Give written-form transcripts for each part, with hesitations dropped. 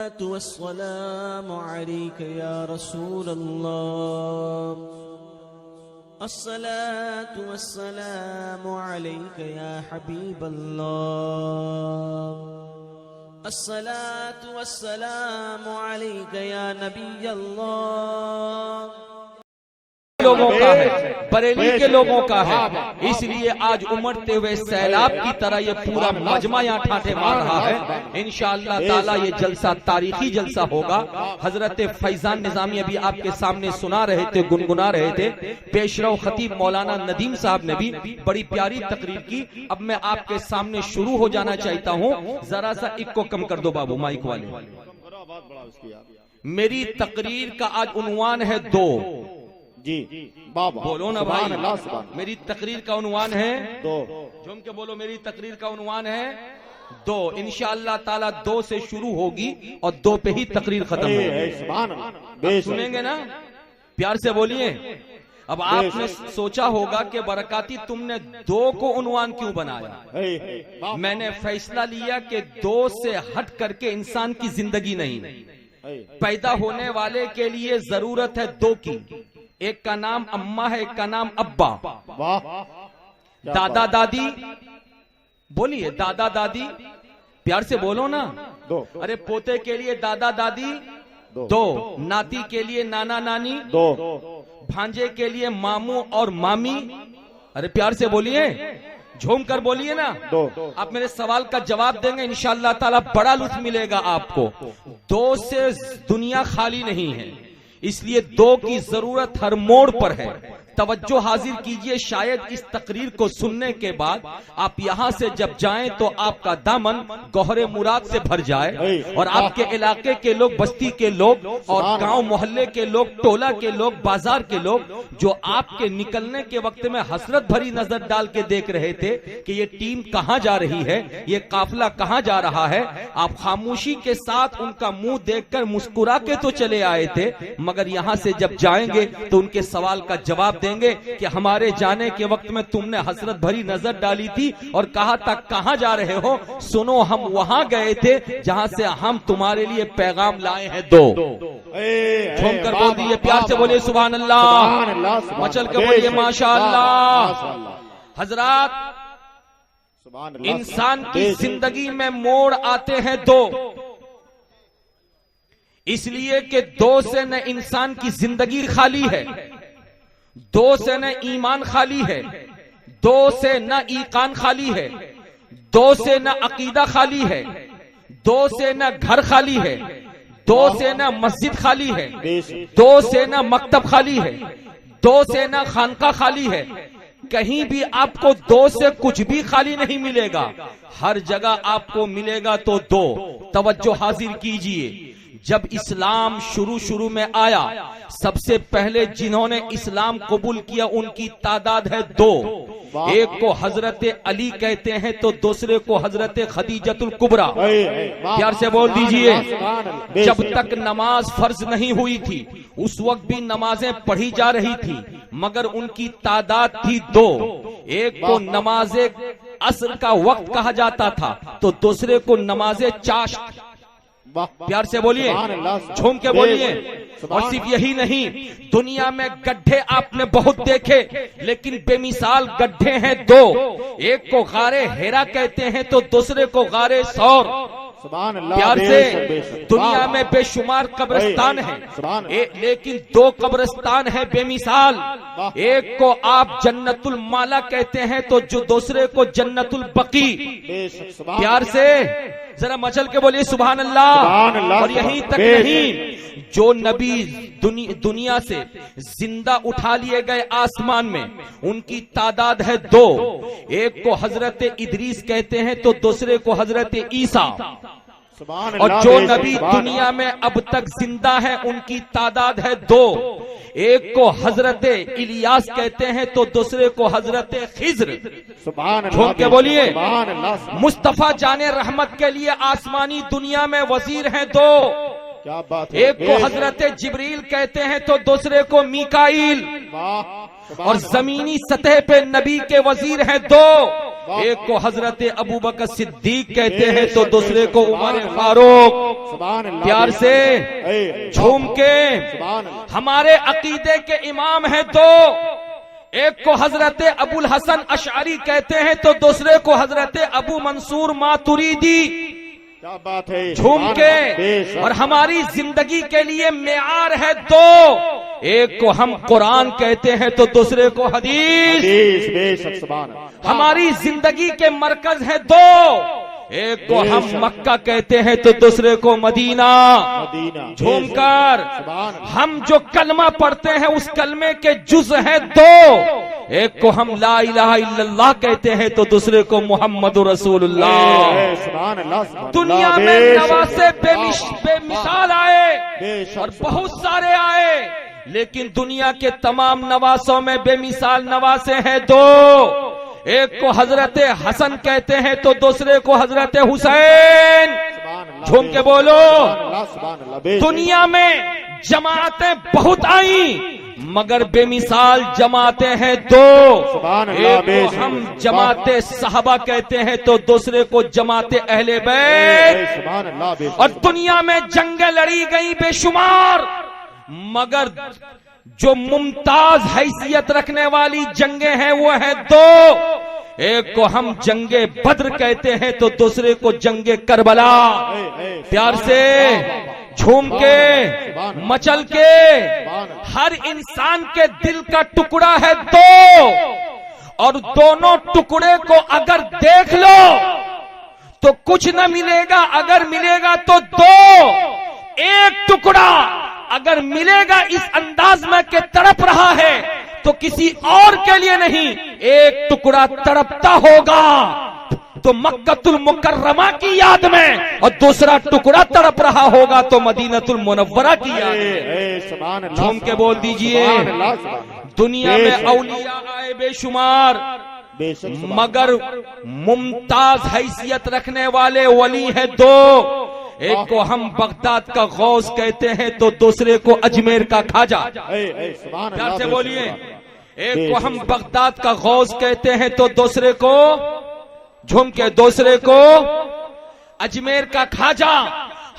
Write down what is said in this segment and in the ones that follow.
वस्सलामु अलैका या रसूल अल्लाह, अस्सलातु वस्सलामु अलैका या हबीब अल्लाह, अस्सलातु वस्सलामु अलैका या नबी अल्लाह। लोगों का है, बरेली के लोगों का है, इसलिए आज उमड़ते हुए सैलाब की तरह ये पूरा मजमा यहाँ ठाठे मार रहा है। इंशाअल्लाह ताला ये जलसा तारीखी जलसा होगा। हजरत फैजान निजामी अभी आपके सामने सुना रहे थे, गुनगुना रहे थे। पेशरव खतीब मौलाना नदीम साहब ने भी बड़ी प्यारी तकरीर की। अब मैं आपके सामने शुरू हो जाना चाहता हूँ। जरा सा इक्को कम कर दो बाबू, माइक वाले। मेरी तकरीर का आज उन्वान है दो जी बाबा, बोलो ना भाई। मेरी तकरीर का उन्वान है दो, झूम के बोलो। मेरी तकरीर का उन्वान है दो। इंशाअल्लाह ताला दो से शुरू होगी और दो पे ही तकरीर खत्म होगी। सुनेंगे ना, प्यार से बोलिए। अब आपने सोचा होगा कि बरकाती तुमने दो को उन्वान क्यों बनाया। मैंने फैसला लिया कि दो से हट करके इंसान की जिंदगी नहीं, पैदा होने वाले के लिए जरूरत है दो की। एक का नाम अम्मा है, एक का नाम अब्बा। दादा दादी बोलिए, दादा दादी प्यार से बोलो ना। दो। अरे पोते के लिए दादा दादी दो, नाती के लिए नाना नानी दो, भांजे के लिए मामू और मामी। अरे प्यार से बोलिए, झूम कर बोलिए ना। दो। आप मेरे सवाल का जवाब देंगे इंशाअल्लाह ताला बड़ा लुत्फ मिलेगा आपको। दो से दुनिया खाली नहीं है, इसलिए दो की जरूरत हर मोड़ पर है। तवज्जो हाजिर कीजिए। शायद इस तकरीर को सुनने के बाद आप यहाँ से जब जाएं तो आपका दामन गौहरे मुराद से भर जाए और आपके इलाके के लोग, बस्ती के लोग और गांव मोहल्ले के लोग, टोला के लोग, बाजार के लोग जो आपके निकलने के वक्त में हसरत भरी नजर डाल के देख रहे थे कि ये टीम कहाँ जा रही है, ये काफिला कहाँ जा रहा है, आप खामोशी के साथ उनका मुंह देखकर मुस्कुरा के तो चले आए थे, मगर यहाँ से जब जाएंगे तो उनके सवाल का जवाब देंगे कि हमारे जाने के वक्त में तुमने हसरत भरी नजर डाली थी और कहा था कहां जा रहे हो। सुनो, हम वहां गए थे जहां से हम तुम्हारे लिए पैगाम लाए हैं दो। झूम कर बोल दीजिए, प्यार से बोलिए सुभान अल्लाह, मचल के बोलिए माशा अल्लाह। हजरात, इंसान की जिंदगी में मोड़ आते हैं दो, इसलिए कि दो से न इंसान की जिंदगी खाली है, दो से न ईमान खाली है, दो से न ईकान खाली है, दो से न अकीदा खाली है, दो से न घर खाली है, दो से न मस्जिद खाली है, दो से न मकतब खाली है, दो से न खानका खाली है। कहीं भी आपको दो से कुछ भी खाली नहीं मिलेगा, हर जगह आपको मिलेगा तो दो। तवज्जो हाजिर कीजिए। जब इस्लाम शुरू में आया, सबसे पहले जिन्होंने इस्लाम कबूल किया उनकी तादाद है दो। एक को हजरत अली कहते हैं तो दूसरे को हजरत खदीजतुल कुबरा। प्यार से बोल दीजिए। जब तक नमाज फर्ज नहीं हुई थी उस वक्त भी नमाजें पढ़ी जा रही थी, मगर उनकी तादाद थी दो। एक को नमाजे असर का वक्त कहा जाता था तो दूसरे को नमाजे चाश्त। प्यार से बोलिए, झूम के बोलिए। और सिर्फ यही नहीं, दुनिया में गड्ढे आपने बहुत देखे, लेकिन बेमिसाल गड्ढे हैं दो। एक को गारे हेरा कहते हैं तो दूसरे को गारे सौर। प्यार से, दुनिया में बेशुमार कब्रिस्तान है, लेकिन दो कब्रिस्तान है बेमिसाल। एक को आप जन्नतुल माला कहते हैं तो जो दूसरे को जन्नतुल बकी। प्यार से जरा मचल के बोलिए सुभान अल्लाह। और यहीं तक नहीं, जो नबी दुनिया से जिंदा उठा लिए गए आसमान में, उनकी तादाद है दो। एक को हजरत इदरीस कहते हैं तो दूसरे को हजरत ईसा। और जो नबी दुनिया में अब तक जिंदा है उनकी तादाद है दो। एक को हजरत इलियास कहते हैं तो दूसरे को हजरत खिज्र। झूम के बोलिए। मुस्तफा जाने रहमत के लिए आसमानी दुनिया में वजीर हैं दो। क्या बात है। एक को हजरत जिब्रील कहते हैं तो दूसरे को मीकाईल। और जमीनी सतह पे नबी के वजीर हैं दो। एक को हजरत अबू बकर सिद्दीक कहते हैं तो दूसरे को उमर फारूक। सुभान अल्लाह। प्यार से झूम के सुभान अल्लाह। हमारे अकीदे के इमाम हैं तो एक को हजरत अबुल हसन अशअरी कहते हैं तो दूसरे को हजरत अबू मंसूर मातुरीदी। क्या बात है। झूम के और हमारी जिंदगी के लिए मेयार है दो, एक को हम कुरान कहते हैं तो दूसरे को हदीस। बेशक सुभान। हमारी जिंदगी के मरकज है दो, एक को हम मक्का कहते हैं तो दूसरे को मदीना। झूमकर हम जो कलमा पढ़ते हैं उस कलमे के जुज हैं दो, एक को हम ला इलाहा इल्लल्लाह कहते हैं तो दूसरे को मोहम्मद रसूलुल्लाह। दुनिया में नवासे बेमिसाल आए और बहुत सारे आए, लेकिन दुनिया के तमाम नवासों में बेमिसाल नवासे हैं दो, एक को हजरत हसन कहते हैं तो दूसरे को हजरत हुसैन। झूम के बोलो। दुनिया में जमातें बहुत आई मगर बेमिसाल जमातें हैं दो, एक को हम जमाते साहबा कहते हैं तो दूसरे को जमाते अहले बैत। और दुनिया में जंगें लड़ी गई बेशुमार मगर जो मुमताज हैसियत रखने वाली जंगें हैं वो है दो, एक को हम जंगे बद्र कहते हैं तो दूसरे को जंगे करबला। प्यार से झूम के मचल के हर इंसान के दिल का टुकड़ा है दो, और दोनों टुकड़े को अगर देख लो तो कुछ न मिलेगा, अगर मिलेगा तो दो। एक टुकड़ा अगर मिलेगा इस अंदाज में के तड़प रहा है तो किसी और के लिए नहीं, एक टुकड़ा तड़पता होगा तो मक्कतुल मुकर्रमा की याद में, और दूसरा टुकड़ा तड़प रहा होगा तो मदीनतुल मुनव्वरा की याद में। झूम के बोल दीजिए। दुनिया में औलिया आए बेशुमार मगर मुमताज हैसियत रखने वाले वली है दो, एक को हम बगदाद का गौस कहते हैं तो दूसरे को अजमेर का खाजा। प्यार से बोलिए। एक को हम बगदाद का गौस कहते हैं तो दूसरे को झूम के दूसरे को अजमेर का खाजा।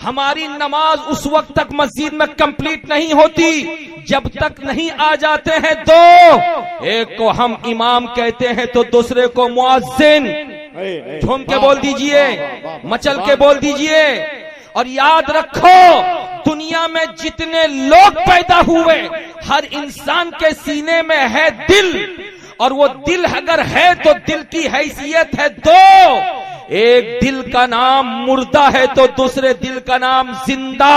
हमारी नमाज उस वक्त तक मस्जिद में कंप्लीट नहीं होती जब तक नहीं आ जाते हैं दो, एक को हम इमाम कहते हैं तो दूसरे को मुअज्जिन। झूम के बोल दीजिए, मचल के बोल दीजिए। और याद रखो दुनिया में जितने लोग पैदा हुए हर इंसान के सीने में है दिल, और वो दिल अगर है तो दिल की हैसियत है दो, एक दिल का नाम मुर्दा है तो दूसरे दिल का नाम जिंदा।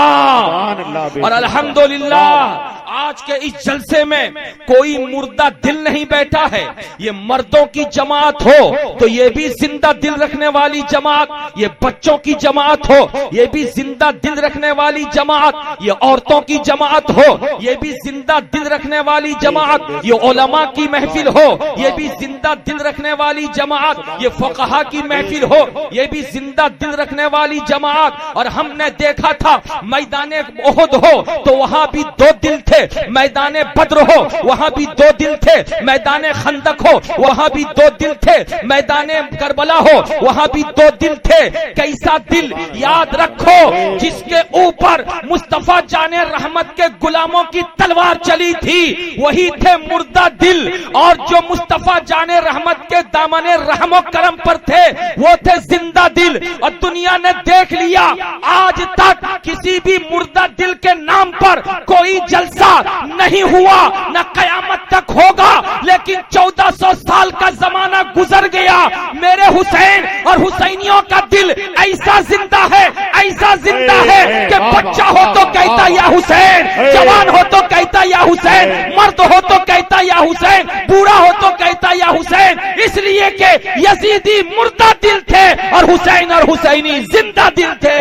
और अल्हम्दुलिल्लाह आज के इस जलसे में कोई मुर्दा दिल नहीं बैठा है, ये मर्दों की जमात हो तो ये भी जिंदा दिल रखने वाली जमात, ये बच्चों की जमात हो ये भी जिंदा दिल रखने वाली जमात, ये औरतों की जमात हो ये भी जिंदा दिल रखने वाली जमात, ये उलमा की महफिल हो ये भी जिंदा दिल रखने वाली जमात, ये फुक़हा की महफिल हो ये भी जिंदा दिल रखने वाली जमात। और हमने देखा था मैदाने ओहद हो तो वहां भी दो दिल थे, मैदाने बद्र हो वहां भी दो दिल थे, मैदाने खंदक हो वहां भी दो दिल थे, मैदाने करबला हो वहां भी दो दिल थे। कैसा दिल? याद रखो जिसके ऊपर मुस्तफा जाने रहमत के गुलामों की तलवार चली थी वही थे मुर्दा दिल, और जो मुस्तफा जाने रहमत के दामने रहमो करम पर थे वो थे जिंदा दिल। और दुनिया ने देख लिया आज तक किसी भी मुर्दा दिल के नाम पर कोई जलसा नहीं हुआ, न कयामत तक होगा। लेकिन 1400 साल का जमाना गुजर गया, मेरे हुसैन और हुसैनियों का दिल ऐसा जिंदा है, ऐसा जिंदा है कि बच्चा हो तो कहता या हुसैन, जवान हो तो कहता या हुसैन, मर्द हो तो कहता या हुसैन, बूढ़ा हो तो कहता या हुसैन। इसलिए कि यजीदी मुर्दा दिल थे और हुसैन और हुसैनी जिंदा दिल थे।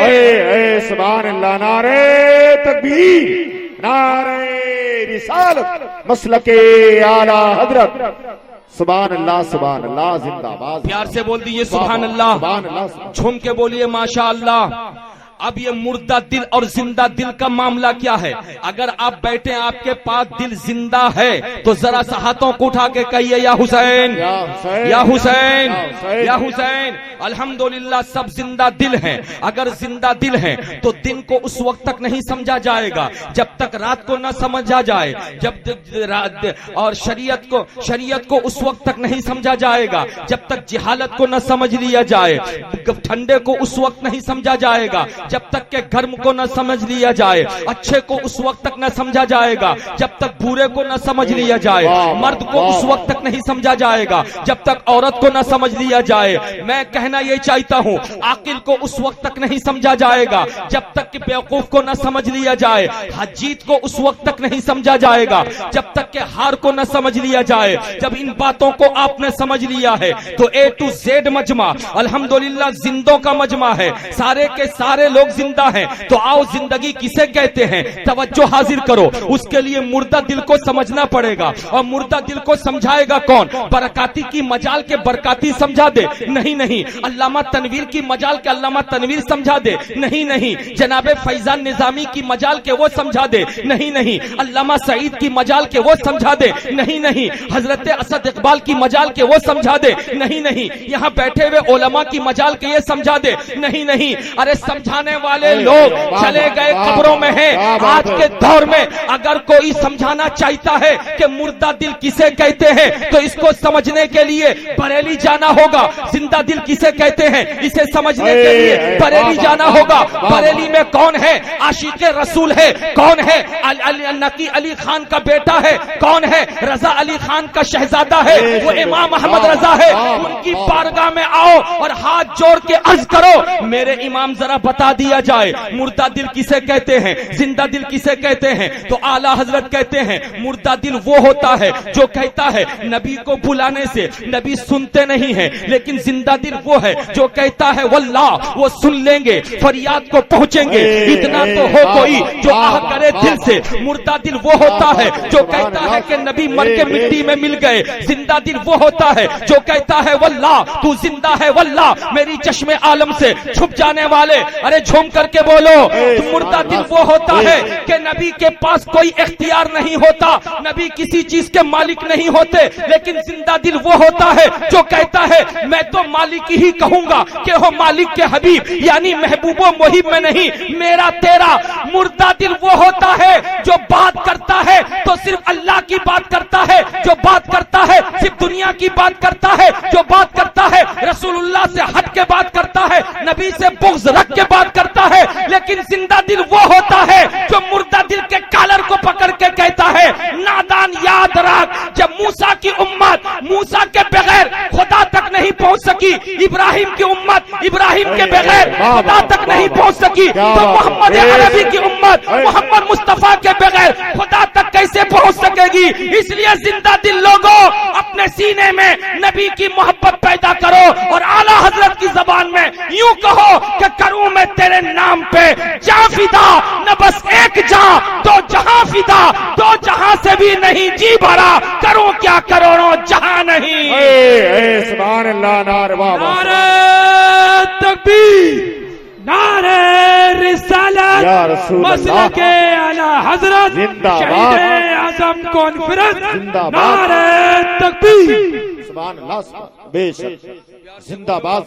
सुभान अल्लाह। नारे तकबीर, नारे रिसालत, मसलके आला हजरत। सुभान अल्लाह, सुभान अल्लाह, जिंदाबाद। प्यार से बोल दीजिए सुभान अल्लाह, झूम के बोलिए माशा अल्लाह। अब ये मुर्दा दिल और जिंदा दिल का मामला क्या है? अगर आप बैठे आपके पास दिल जिंदा है तो जरा सा हाथों को उठा के कहिए या हुसैन, या हुसैन, या हुसैन। अल्हम्दुलिल्लाह सब जिंदा दिल हैं। अगर जिंदा दिल हैं तो दिन को उस वक्त तक नहीं समझा जाएगा जब तक रात को न समझा जाए, और शरीयत को उस वक्त तक नहीं समझा जाएगा जब तक जिहालत को न समझ लिया जाए, ठंडे को उस वक्त नहीं समझा जाएगा जब तक के गर्म को न समझ लिया जाए, अच्छे को उस वक्त तक न समझा जाएगा जब तक बुरे को न समझ लिया जाए, मर्द को उस वक्त तक नहीं समझा जाएगा जब तक औरत को न समझ लिया जाए। मैं कहना ये चाहता हूँ, आकिल को उस वक्त तक नहीं समझा जाएगा जब तक कि बेवकूफ को न समझ लिया जाए, जीत को उस वक्त तक नहीं समझा जाएगा जब तक के हार को न समझ लिया जाए। जब इन बातों को आपने समझ लिया है तो A to Z मजमा अल्हम्दुलिल्लाह जिंदों का मजमा है, सारे के सारे लोग जिंदा हैं। तो आओ जिंदगी किसे कहते हैं तवज्जो हाजिर करो। उसके लिए मुर्दा दिल को समझना पड़ेगा, और मुर्दा दिल को समझाएगा कौन? बरकाती की मजाल के बरकाती समझा दे? नहीं नहीं। अल्लामा तनवीर की मजाल के अल्लामा तनवीर समझा दे? नहीं नहीं। जनाबे फैजान निजामी की मजाल के वो समझा दे? नहीं नहीं। अल्लामा सईद की मजाल के वो समझा दे? नहीं नहीं। हजरत असद इकबाल की मजाल के वो समझा दे? नहीं नहीं। यहाँ बैठे हुए उलमा की मजाल के ये समझा दे? नहीं नहीं। अरे समझाने वाले लोग चले गए कब्रों में हैं। आज के दौर में अगर कोई समझाना चाहता है कि मुर्दा दिल किसे कहते हैं तो इसको समझने के लिए बरेली जाना होगा। जिंदा दिल किसे कहते हैं इसे समझने के लिए बरेली जाना होगा। बरेली में कौन है? आशिक रसूल है। कौन है? नकी अली खान का बेटा है। कौन है? रजा अली खान का शहजादा है। वो इमाम अहमद रजा है। उनकी बारगाह में आओ और हाथ जोड़ के अर्ज करो, मेरे इमाम जरा बता दिया जाए मुर्दा दिल किसे कहते हैं, जिंदा दिल किसे कहते हैं? तो आला हजरत कहते हैं मुर्दा दिल वो होता है जो कहता है नबी को बुलाने से नबी सुनते नहीं है, लेकिन जिंदा दिल वो है जो कहता है वल्लाह वो सुन लेंगे, फरियाद को पहुंचेंगे। इतना तो हो कोई जो आह करे दिल से। मुर्दा दिल वो होता है जो कहता है कि नबी मर के मिट्टी में मिल गए। जिंदा दिल वो होता है जो कहता है वल्लाह तू जिंदा है, वल्लाह मेरी चश्मे आलम से छुप जाने वाले। अरे झूम करके बोलो। मुर्दा दिल वो होता है कि नबी के पास कोई इख्तियार नहीं होता, नबी किसी चीज के मालिक नहीं होते, लेकिन जिंदा दिल वो होता है जो कहता है मैं तो मालिक ही कहूंगा कि हो मालिक के हबीब, यानी महबूबो मुहिब में नहीं, मेरा तेरा। मुर्दा दिल वो होता है जो बात करता है तो सिर्फ अल्लाह की बात करता है, जो बात करता है सिर्फ दुनिया की बात करता है, जो बात करता है रसूलुल्लाह से हट के बात करता है, नबी से बुग़्ज़ रख के बात करता है। लेकिन जिंदा दिल वो होता है जो मुर्दा दिल के कॉलर को पकड़ के कहता है नादान याद रख, जब मूसा की उम्मत मूसा के बगैर खुदा तक नहीं पहुंच सकी, इब्राहिम की उम्मत इब्राहिम के बगैर खुदा तक नहीं पहुंच सकी, तो मोहम्मद अरबी की उम्मत मोहम्मद मुस्तफा के बगैर खुदा तक कैसे पहुंच सकेगी? इसलिए जिंदा दिल लोगों अपने सीने में नबी की मोहब्बत पैदा करो और आला हजरत की जबान में यूं कहो कि करूं मैं तेरे नाम पे जा फिदा, न बस एक जा दो जहां फिदा, दो जहां से भी नहीं जी भरा, करूं क्या करोड़ों जहां नहीं। सुभान अल्लाह। नारे तकबीर, नारे रिसालत, या रसूल अल्लाह, मसलके आला हजरत, जिंदाबाद, शहीद आजम कॉन्फ्रेंस, जिंदाबाद, नारे तकबीर। सुभान अल्लाह, बेशक जिंदाबाद।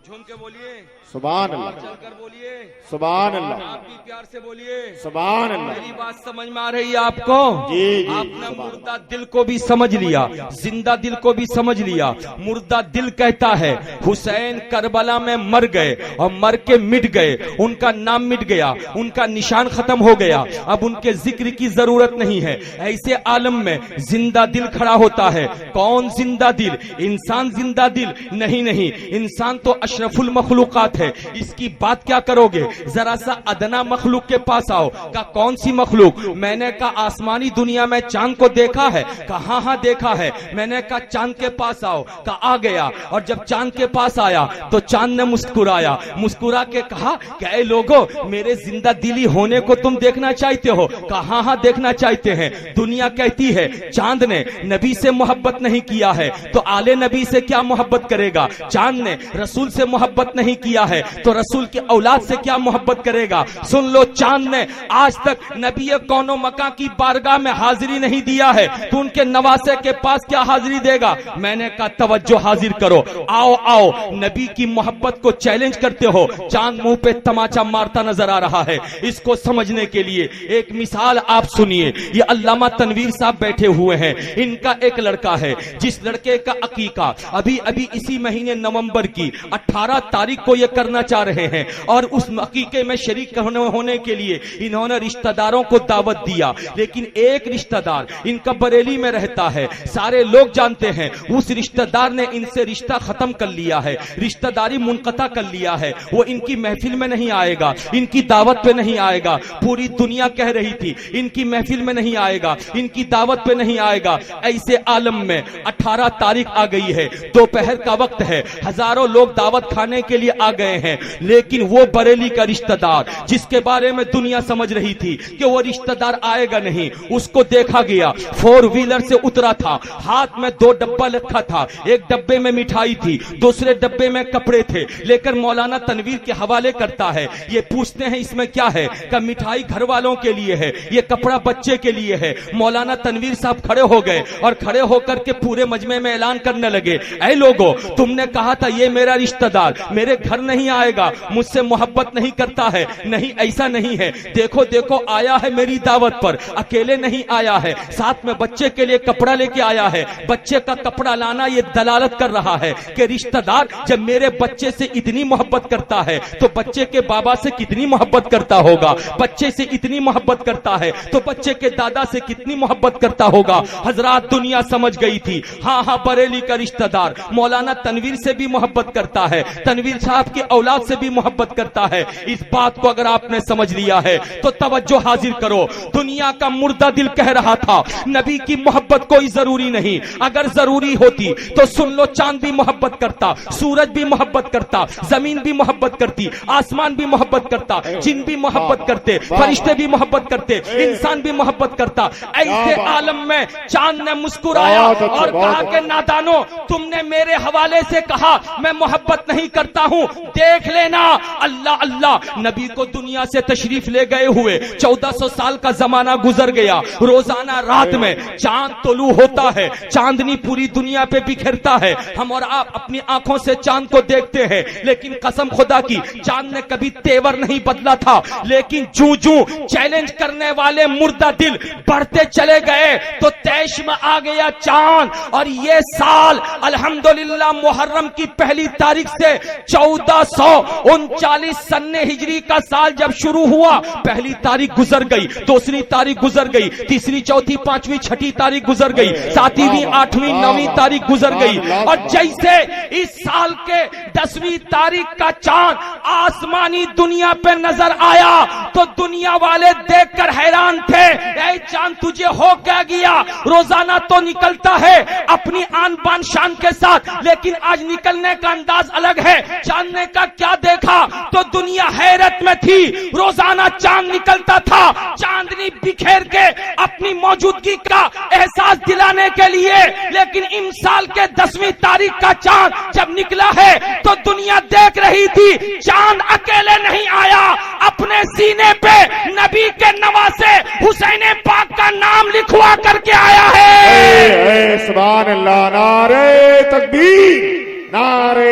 झूम के बोलिए सुभान अल्लाह, चलकर बोलिए सुभान अल्लाह, आप भी प्यार से बोलिए। सुभान अल्लाह। मेरी बात समझ में आ रही है आपको? जी, जी, आपने मुर्दा दिल को भी समझ लिया, जिंदा दिल को भी समझ लिया। मुर्दा दिल कहता है हुसैन करबला में मर गए और मर के मिट गए, उनका नाम मिट गया, उनका निशान खत्म हो गया, अब उनके जिक्र की जरूरत नहीं है। ऐसे आलम में जिंदा दिल खड़ा होता है। कौन जिंदा दिल? इंसान जिंदा दिल नहीं, नहीं, इंसान तो अशरफुल मखलूकात है। इसकी बात क्या करोगे? जरा सा अदना मखलूक के पास आओ। का कौन सी मखलूक? मैंने कहा आसमानी दुनिया में चांद को देखा है? कहा हाँ देखा है। मैंने कहा चांद के पास आओ, का आ गया, और जब चांद के पास आया तो चांद ने मुस्कुराया, मुस्कुरा के कहा कि ऐ लोगों मेरे जिंदा दिली होने को तुम देखना चाहते हो? कहा हाँ देखना चाहते हैं। दुनिया कहती है चांद ने नबी से मोहब्बत नहीं किया है तो आले नबी से क्या मोहब्बत करेगा? चांद ने रसूल से मोहब्बत नहीं किया है तो रसूल के औलाद से क्या मोहब्बत करेगा। सुन लो, चांद ने आज तक नबी कौनो मका की बारगाह में हाजिरी नहीं दिया है, तो उनके नवासे के पास क्या हाजिरी देगा। मैंने कहा तवज्जो हाजिर करो, आओ आओ, नबी की मोहब्बत को चैलेंज करते हो। चांद मुंह पे तमाचा मारता नजर आ रहा है। इसको समझने के लिए एक मिसाल आप सुनिए। ये अल्लामा तनवीर साहब बैठे हुए हैं, इनका एक लड़का है जिस लड़के का अकीका अभी अभी इसी महीने नवंबर की 18 तारीख को ये करना चाह रहे हैं, और उस अकीके में शरीक होने के लिए इन्होंने रिश्तेदारों को दावत दिया। लेकिन एक रिश्तेदार इनका बरेली में रहता है, सारे लोग जानते हैं, उस रिश्तेदार ने इनसे रिश्ता खत्म कर लिया है, रिश्तेदारी मुनक़ता कर लिया है। वो इनकी महफिल में नहीं आएगा, इनकी दावत पे नहीं आएगा। पूरी दुनिया कह रही थी इनकी महफिल में नहीं आएगा, इनकी दावत पे नहीं आएगा। ऐसे आलम में 18 तारीख आ गई है, दोपहर का वक्त है, हजारों लोग दावत खाने के लिए आ गए हैं। लेकिन वो बरेली का रिश्तेदार जिसके बारे में दुनिया समझ रही थी कि वो रिश्तेदार आएगा नहीं, उसको देखा गया, 4 व्हीलर से उतरा था, हाथ में 2 डब्बा रखा था, एक डब्बे में मिठाई थी, दूसरे डब्बे में कपड़े थे, लेकर मौलाना तनवीर के हवाले करता है। ये पूछते हैं इसमें क्या है, का मिठाई घर वालों के लिए है, ये कपड़ा बच्चे के लिए है। मौलाना तनवीर साहब खड़े हो गए और खड़े होकर के पूरे मजमे में ऐलान करने लगे, ऐ लोगों, तुमने कहा था ये मेरा रिश्तेदार मेरे घर नहीं आएगा, मुझसे मोहब्बत नहीं करता है, नहीं ऐसा नहीं है, देखो देखो आया है मेरी दावत पर, अकेले नहीं आया है, साथ में बच्चे के लिए कपड़ा लेके आया है। बच्चे का कपड़ा लाना ये दलालत कर रहा है कि रिश्तेदार जब मेरे बच्चे से इतनी मोहब्बत करता है तो बच्चे के बाबा से कितनी मोहब्बत करता होगा, बच्चे से इतनी मोहब्बत करता है तो बच्चे के दादा से कितनी मोहब्बत करता होगा। हजरात, दुनिया समझ गई थी, हाँ हाँ, बरेली का रिश्तेदार मौलाना तनवीर से भी मोहब्बत करता है, तनवीर साहब की औलाद से भी मोहब्बत करता है। इस बात को अगर आपने समझ लिया है तो तवज्जो हाजिर करो। दुनिया का मुर्दा दिल कह रहा था नबी की मोहब्बत कोई जरूरी नहीं, अगर जरूरी होती तो सुन लो, चांद भी मोहब्बत करता, सूरज भी मोहब्बत करता, जमीन भी मोहब्बत करती, आसमान भी मोहब्बत करता, जिन भी मोहब्बत करते, फरिश्ते भी मोहब्बत करते, इंसान भी मोहब्बत करता। ऐसे आलम में चांद ने मुस्कुराया और कहा कि नादानो, तुमने मेरे हवाले से कहा मैं मोहब्बत नहीं करता हूं, देख लेना। अल्लाह अल्लाह, नबी को दुनिया से तशरीफ ले गए हुए 1400 साल का जमाना गुजर गया। रोजाना रात में चांद तोलू होता है, चांदनी पूरी दुनिया पे बिखरता है, हम और आप अपनी आंखों से चांद को देखते हैं। लेकिन कसम खुदा की, चांद ने कभी तेवर नहीं बदला था। लेकिन जू जू चैलेंज करने वाले मुर्दा दिल बढ़ते चले गए तो तैश में आ गया चांद। और ये साल अल्हम्दुलिल्लाह मुहर्रम की पहली तारीख से 1439 सन्ने हिजरी का साल जब शुरू हुआ, पहली तारीख गुजर गई, दूसरी तारीख गुजर गई, तीसरी, चौथी, पांचवी, छठी तारीख गुजर गई, सातवीं, आठवीं, 9वीं तारीख गुजर गई। और जैसे इस साल के 10वीं तारीख का चांद आसमानी दुनिया पे नजर आया तो दुनिया वाले देखकर हैरान थे, ऐ चांद तुझे हो क्या गया? रोजाना तो निकलता है अपनी आन बान शान के साथ, लेकिन आज निकलने का अंदाज अलग है। चांद ने का क्या देखा तो दुनिया हैरत में थी। रोजाना चांद निकलता था चांदनी बिखेर के अपनी मौजूदगी का एहसास दिलाने के लिए, लेकिन इन साल के 10वीं तारीख का चांद जब निकला है तो दुनिया देख रही थी चांद अकेले नहीं आया, अपने सीने पे नबी के नवासे हुसैन पाक का नाम लिखवा करके आया है। सुभान अल्लाह, नारे तकबीर, नारे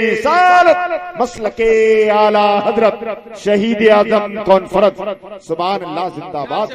रिसालत, मसलके आला हजरत शहीद आजम कॉन्फ्रेंस। सुभान अल्लाह, जिंदाबाद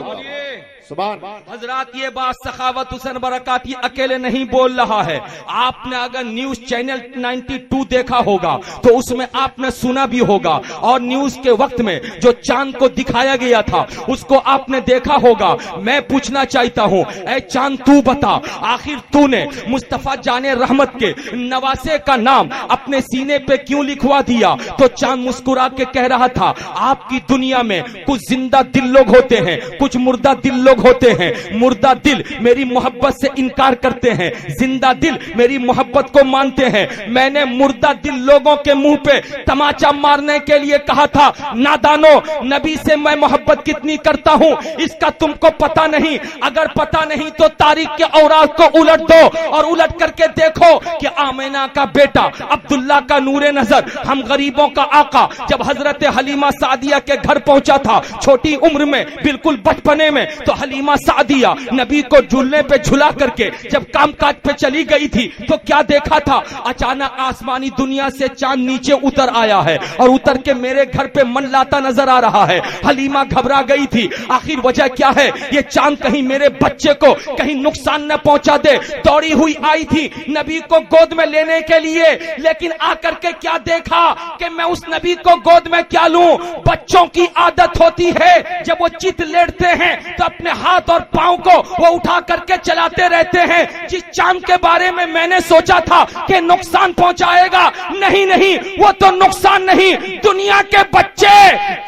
सुभान। हजरात, ये बात सखावत हुसैन बरकाती अकेले नहीं बोल रहा है। आपने अगर न्यूज चैनल 92 देखा होगा तो उसमें आपने सुना भी होगा, और न्यूज के वक्त में जो चांद को दिखाया गया था उसको आपने देखा होगा। मैं पूछना चाहता हूं, ऐ चांद तू बता, आखिर तूने मुस्तफा जाने रहमत के नवासे का नाम अपने सीने पे क्यों लिखवा दिया? तो चांद मुस्कुरा के कह रहा था, आपकी दुनिया में कुछ जिंदा दिल लोग होते हैं, कुछ मुर्दा दिल दिल लोग होते हैं। मुर्दा दिल मेरी मोहब्बत से इनकार करते हैं, जिंदा दिल मेरी मोहब्बत को मानते हैं। मैंने मुर्दा दिल लोगों के मुंह पे तमाचा मारने के लिए कहा था, नादानो, नबी से मैं मोहब्बत कितनी करता हूं इसका तुमको पता नहीं। अगर पता नहीं तो तारीख के औरात को उलट दो और उलट करके देखो कि आमिना का बेटा अब्दुल्ला का नूरे नजर, हम गरीबों का आका, जब हजरत हलीमा सादिया के घर पहुंचा था छोटी उम्र में, बिल्कुल बचपने में, तो हलीमा सादिया नबी को झूलने पे झुला करके जब कामकाज पे चली गई थी तो क्या देखा था? अचानक आसमानी दुनिया से चांद नीचे उतर आया है और उतर के मेरे घर पे मन लाता नजर आ रहा है। हलीमा घबरा गई थी, आखिर वजह क्या है? ये चांद कहीं मेरे बच्चे को कहीं नुकसान न पहुंचा दे। दौड़ी हुई आई थी नबी को गोद में लेने के लिए, लेकिन आकर के क्या देखा कि मैं उस नबी को गोद में क्या लूं? बच्चों की आदत होती है जब वो चित लेटते हैं तो अपने हाथ और पांव को वो उठा करके चलाते रहते हैं। जिस चांद के बारे में मैंने सोचा था कि नुकसान पहुंचाएगा, नहीं नहीं, वो तो नुकसान नहीं। दुनिया के बच्चे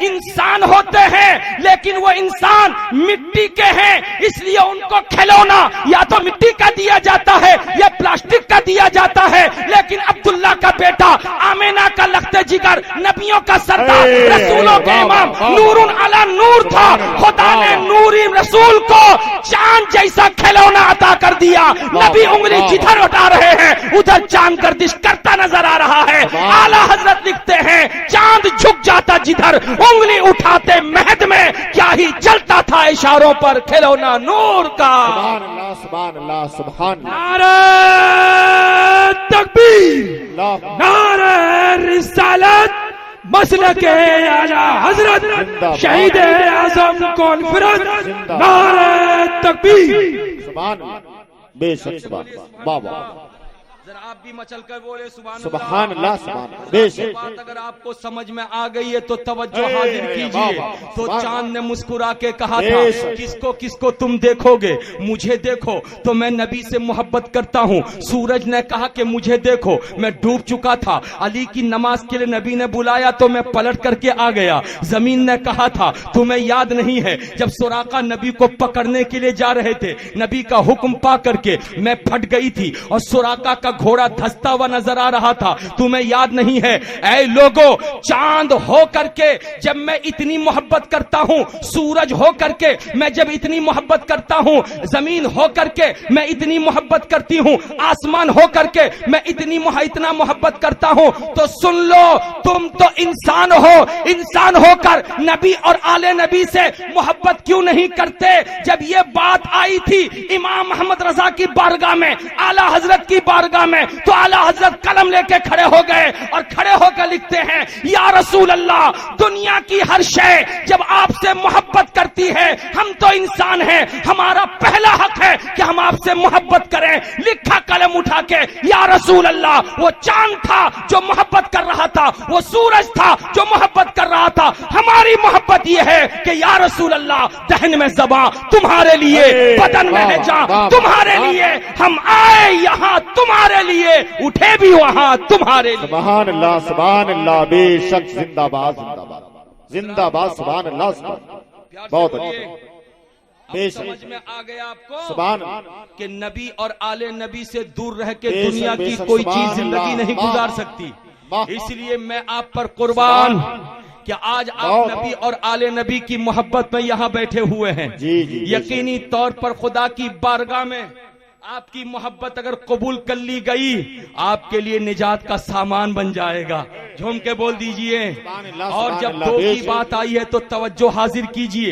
इंसान होते हैं लेकिन वो इंसान मिट्टी के हैं, इसलिए उनको खिलौना या तो मिट्टी का दिया जाता है या प्लास्टिक का दिया जाता है। लेकिन अब्दुल्ला का बेटा आमिना का लख्ते जिगर, नबियों का सरदार, रसूलों के इमाम, नूरुन अला नूर था। खुदा ने नूरी रसूल को चांद जैसा खिलौना अता कर दिया। नबी उंगली जिधर उठा रहे हैं उधर चांद गर्दिश करता नजर आ रहा है। आला हजरत लिखते हैं, चांद झुक जाता जिधर, उंगली उठाते महद में क्या ही चलता था इशारों पर खिलौना नूर का। सुभान अल्लाह, सुभान अल्लाह, सुभान अल्लाह। नारे तकबीर, नारे रिसालत, मसलके आला हजरत शहीद आजम कॉन्फ्रेंस, नारे तकबीर। सुभान अल्लाह, बेशक सुभान अल्लाह, बाबा जरा आप भी मचल कर बोले सुभान अल्लाह, सुभान अल्लाह, बेशक। बात अगर आपको समझ में आ गई है तो तवज्जो हाजिर कीजिए। तो चांद ने मुस्कुरा के कहा था, किसको किसको तुम देखोगे? मुझे देखो तो मैं नबी से मोहब्बत करता हूँ। सूरज ने कहा कि मुझे देखो, मैं डूब चुका था। अली की नमाज के लिए नबी ने बुलाया तो मैं पलट करके आ गया। जमीन ने कहा था, तुम्हें याद नहीं है जब सुराका नबी को पकड़ने के लिए जा रहे थे, नबी का हुक्म पा करके मैं फट गई थी और सुराका का घोड़ा धंसता हुआ नजर आ रहा था, तुम्हें याद नहीं है? ऐ लोगो, चांद हो करके जब मैं इतनी मोहब्बत करता हूं, सूरज हो करके मैं जब इतनी मोहब्बत करता हूं, जमीन हो करके मैं इतनी मोहब्बत करती हूं, आसमान हो करके मैं इतना मोहब्बत करता हूं, तो सुन लो, तुम तो इंसान हो, इंसान होकर नबी और आले नबी से मोहब्बत क्यों नहीं करते? जब ये बात आई थी इमाम मोहम्मद रजा की बारगाह में, आला हजरत की बारगाह में, तो आला हजरत कलम लेके खड़े हो गए और खड़े होकर लिखते हैं, या रसूल अल्लाह, दुनिया की हर शय जब आपसे मोहब्बत करती है, हम तो इंसान हैं, हमारा पहला हक है कि हम आपसे मोहब्बत करें। लिखा कलम उठा के, या रसूल अल्लाह, वो चांद था जो मोहब्बत कर रहा था, वो सूरज था जो मोहब्बत कर रहा था। हमारी मोहब्बत ये है कि या रसूल अल्लाह, दहन में ज़बां तुम्हारे लिए, बदन में है जान तुम्हारे लिए, हम आए यहाँ तुम्हारे लिए, उठे भी वहां तुम्हारे लिए। सुभान अल्लाह, सुभान अल्लाह, बेशक, जिंदाबाद जिंदाबाद जिंदाबाद, सुभान अल्लाह, सुभान। बहुत अच्छा, समझ में आ गया आपको सुभान कि नबी और आले नबी से दूर रह के दुनिया की कोई चीज जिंदगी नहीं गुजार सकती। इसलिए मैं आप पर कुर्बान कि आज आप नबी और आले नबी की मोहब्बत में यहाँ बैठे हुए हैं। यकीनी तौर पर खुदा की बारगाह में आपकी मोहब्बत अगर कबूल कर ली गई, आपके लिए निजात का सामान बन जाएगा। झूम के बोल दीजिए। और जब दो की बात आई है तो तवज्जो हाजिर कीजिए।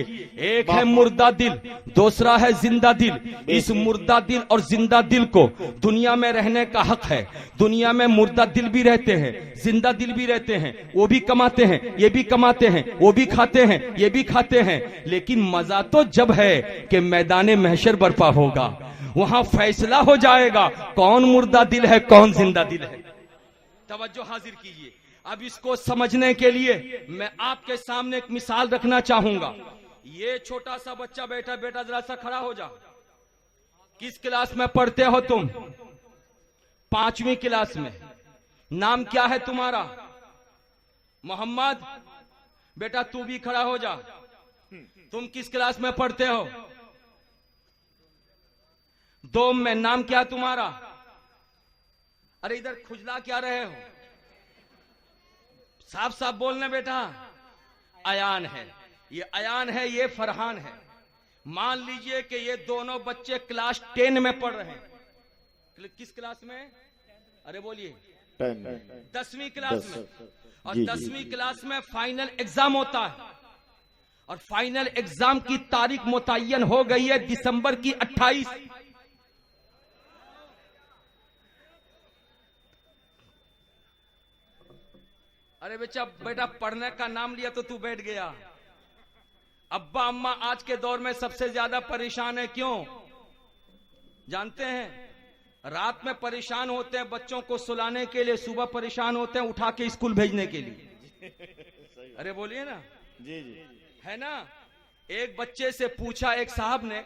एक है मुर्दा दिल, दूसरा है जिंदा दिल। इस मुर्दा दिल और जिंदा दिल को दुनिया में रहने का हक है। दुनिया में मुर्दा दिल भी रहते हैं, जिंदा दिल भी रहते हैं, वो भी कमाते हैं, ये भी कमाते हैं, वो भी खाते हैं, ये भी खाते हैं। लेकिन मजा तो जब है कि मैदान महशर बर्पा होगा, वहां फैसला हो जाएगा कौन मुर्दा दिल है, कौन जिंदा दिल है। तवज्जो हाजिर कीजिए। अब इसको समझने के लिए मैं आपके सामने एक मिसाल रखना चाहूंगा। ये छोटा सा बच्चा बैठा, बेटा जरा सा खड़ा हो जा। किस क्लास में पढ़ते हो तुम? 5वीं क्लास में। नाम क्या है तुम्हारा? मोहम्मद। बेटा तू भी खड़ा हो जा। तुम किस क्लास में पढ़ते हो? दोम में नाम क्या तुम्हारा? अरे इधर खुजला क्या रहे हो? साफ साफ बोलने बेटा। अयान है, ये अयान है, ये फरहान है। मान लीजिए कि ये दोनों बच्चे क्लास 10 में पढ़ रहे हैं। किस क्लास में? अरे बोलिए। 10वीं क्लास में। और 10वीं क्लास में फाइनल एग्जाम होता है, और फाइनल एग्जाम की तारीख मुतय्यन हो गई है दिसंबर की 28। अरे बेटा पढ़ने का नाम लिया तो तू बैठ गया। अब्बा अम्मा आज के दौर में सबसे ज्यादा परेशान है। क्यों जानते हैं? रात में परेशान होते हैं बच्चों को सुलाने के लिए, सुबह परेशान होते हैं उठा के स्कूल भेजने के लिए। अरे बोलिए ना। जी जी, है ना। एक बच्चे से पूछा एक साहब ने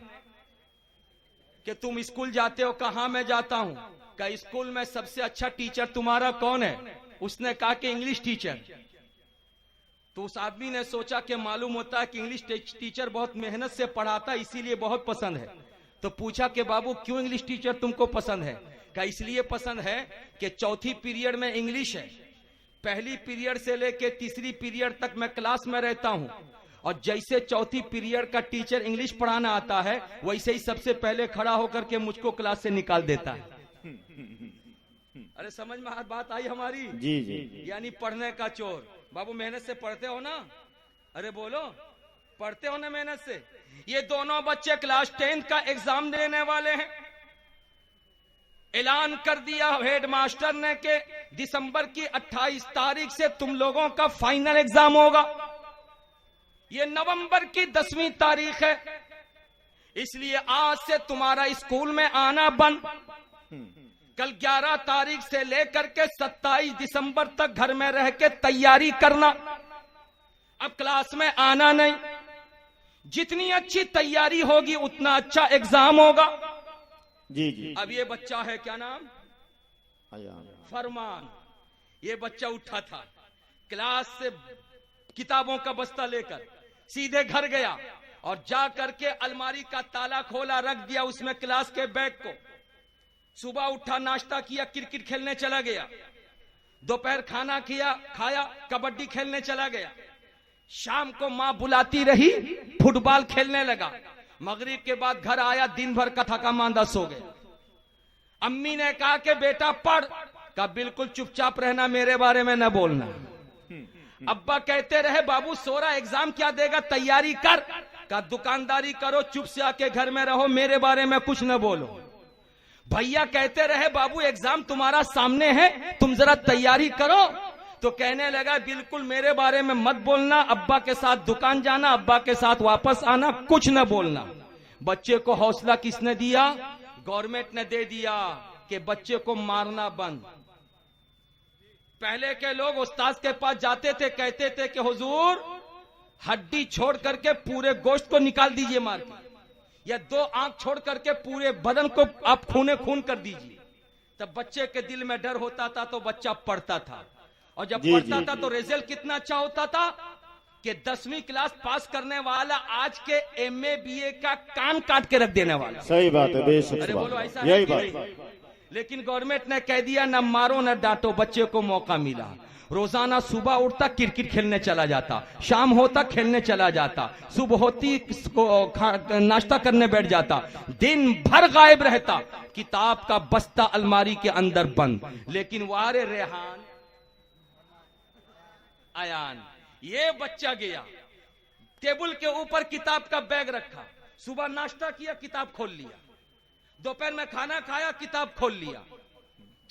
कि तुम स्कूल जाते हो? कहा मैं जाता हूं। कहा स्कूल में सबसे अच्छा टीचर तुम्हारा कौन है? उसने कहा कि इंग्लिश टीचर। तो उस आदमी ने सोचा कि मालूम होता है कि इंग्लिश टीचर बहुत मेहनत से पढ़ाता, इसीलिए बहुत पसंद है। तो पूछा कि बाबू क्यों इंग्लिश टीचर तुमको पसंद है? कहा इसलिए पसंद है कि चौथी पीरियड में इंग्लिश है, पहली पीरियड से लेके तीसरी पीरियड तक मैं क्लास में रहता हूं, और जैसे चौथी पीरियड का टीचर इंग्लिश पढ़ाना आता है वैसे ही सबसे पहले खड़ा होकर के मुझको क्लास से निकाल देता है। अरे समझ में बात आई हमारी? जी जी। यानी पढ़ने का चोर। बाबू मेहनत से पढ़ते हो ना? अरे बोलो, पढ़ते हो ना मेहनत से? ये दोनों बच्चे क्लास 10 का एग्जाम देने वाले हैं। ऐलान कर दिया हेडमास्टर ने कि दिसंबर की 28 तारीख से तुम लोगों का फाइनल एग्जाम होगा। ये नवंबर की 10वीं तारीख है, इसलिए आज से तुम्हारा स्कूल में आना बंद। कल 11 तारीख से लेकर के 27 दिसंबर तक घर में रह के तैयारी करना। अब क्लास में आना नहीं। जितनी अच्छी तैयारी होगी उतना अच्छा एग्जाम होगा। जी जी। अब ये बच्चा है, क्या नाम? अयान। फरमान। ये बच्चा उठा था क्लास से, किताबों का बस्ता लेकर सीधे घर गया और जा करके अलमारी का ताला खोला, रख दिया उसमें क्लास के बैग को। सुबह उठा, नाश्ता किया, क्रिकेट खेलने चला गया। दोपहर खाना खाया, कबड्डी खेलने चला गया। शाम को मां बुलाती रही, फुटबॉल खेलने लगा। मगरिब के बाद घर आया, दिन भर का थका मांदा सो गया। अम्मी ने कहा कि बेटा पढ़। कहा बिल्कुल चुपचाप रहना, मेरे बारे में न बोलना। अब्बा कहते रहे बाबू सो रहा, एग्जाम क्या देगा, तैयारी कर। कहा दुकानदारी करो, चुप से आके घर में रहो, मेरे बारे में कुछ न बोलो। भैया कहते रहे बाबू एग्जाम तुम्हारा सामने है, तुम जरा तैयारी करो। तो कहने लगा बिल्कुल मेरे बारे में मत बोलना, अब्बा के साथ दुकान जाना, अब्बा के साथ वापस आना, कुछ न बोलना। बच्चे को हौसला किसने दिया? गवर्नमेंट ने दे दिया कि बच्चे को मारना बंद। पहले के लोग उस्ताद के पास जाते थे, कहते थे कि हुजूर हड्डी छोड़ करके पूरे गोश्त को निकाल दीजिए मार के, या 2 आंख छोड़ करके पूरे बदन को आप खूने खून कर दीजिए। तब बच्चे के दिल में डर होता था तो बच्चा पढ़ता था, और जब पढ़ता था तो रिजल्ट कितना अच्छा होता था कि 10वीं क्लास पास करने वाला आज के MA BA का कान काट के रख देने वाला। सही बात है, बेशक। अरे बोलो ऐसा यही है बात। लेकिन गवर्नमेंट ने कह दिया न मारो न डांटो, बच्चे को मौका मिला। रोजाना सुबह उठता क्रिकेट खेलने चला जाता, शाम होता खेलने चला जाता, सुबह होती नाश्ता करने बैठ जाता, दिन भर गायब रहता, किताब का बस्ता अलमारी के अंदर बंद। लेकिन वारे रेहान अयान, ये बच्चा गया टेबल के ऊपर किताब का बैग रखा, सुबह नाश्ता किया, किताब खोल लिया, दोपहर में खाना खाया, किताब खोल लिया,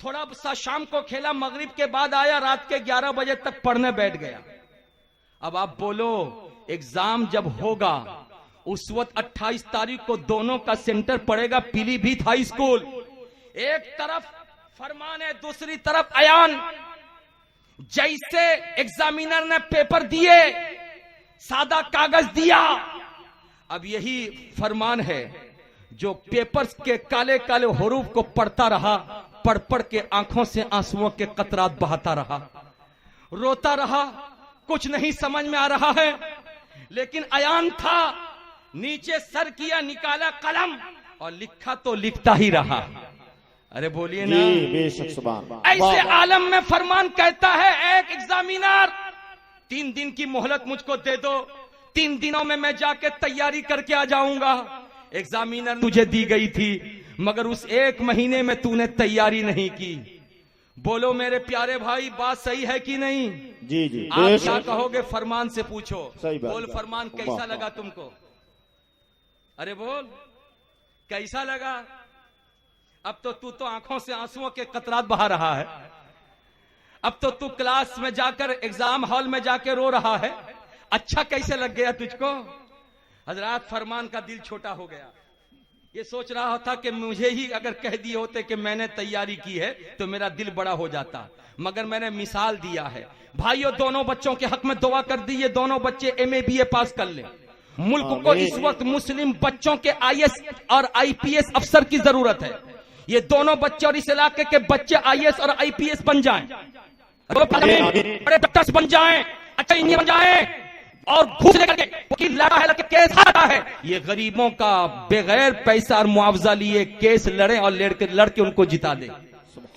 थोड़ा सा शाम को खेला, मगरिब के बाद आया, रात के 11 बजे तक पढ़ने बैठ गया। अब आप बोलो एग्जाम जब होगा उस वक्त 28 तारीख को दोनों का सेंटर पड़ेगा पीलीभीत हाई स्कूल। एक तरफ फरमान है, दूसरी तरफ अयान। जैसे एग्जामिनर ने पेपर दिए, सादा कागज दिया, अब यही फरमान है जो पेपर्स के काले काले हरूफ को पढ़ता रहा, पढ़ पढ़ के आंखों से आंसुओं के कतरात बहाता रहा, रोता रहा, कुछ नहीं समझ में आ रहा है। लेकिन अयान था, नीचे सर किया, निकाला कलम, और लिखा तो लिखता ही रहा। अरे बोलिए ना, जी बेशक सुभान। ऐसे आलम में फरमान कहता है, एक एग्जामिनर 3 दिन की मोहलत मुझको दे दो, 3 दिनों में मैं जाके तैयारी करके आ जाऊंगा। एग्जामिनर तुझे दी गई थी, मगर उस 1 महीने में तूने तैयारी नहीं की। बोलो मेरे प्यारे भाई, बात सही है कि नहीं? जी जी आप क्या बेशक। कहोगे? फरमान से पूछो। सही बात। बोल फरमान कैसा लगा तुमको? अरे बोल कैसा लगा? अब तो तू तो आंखों से आंसुओं के कतरात बहा रहा है। अब तो तू क्लास में जाकर, एग्जाम हॉल में जाकर रो रहा है। अच्छा कैसे लग गया तुझको? हजरात, फरमान का दिल छोटा हो गया। ये सोच रहा था कि मुझे ही अगर कह दिए होते कि मैंने तैयारी की है तो मेरा दिल बड़ा हो जाता, मगर मैंने मिसाल दिया है। भाइयों, दोनों बच्चों के हक में दुआ कर दी, ये दोनों बच्चे MA BA पास कर ले। मुल्क को इस वक्त मुस्लिम बच्चों के IAS और IPS अफसर की जरूरत है। ये दोनों बच्चे और इस इलाके के बच्चे IAS और IPS बन जाएं, बड़े डॉक्टर्स बन जाएं, अच्छा इंजीनियर बन जाएं, और घूस लेकर के वकील लड़ा है, लड़के केस हारा है। ये गरीबों का बगैर पैसा और मुआवजा लिए केस लड़े और लड़के उनको जिता दे।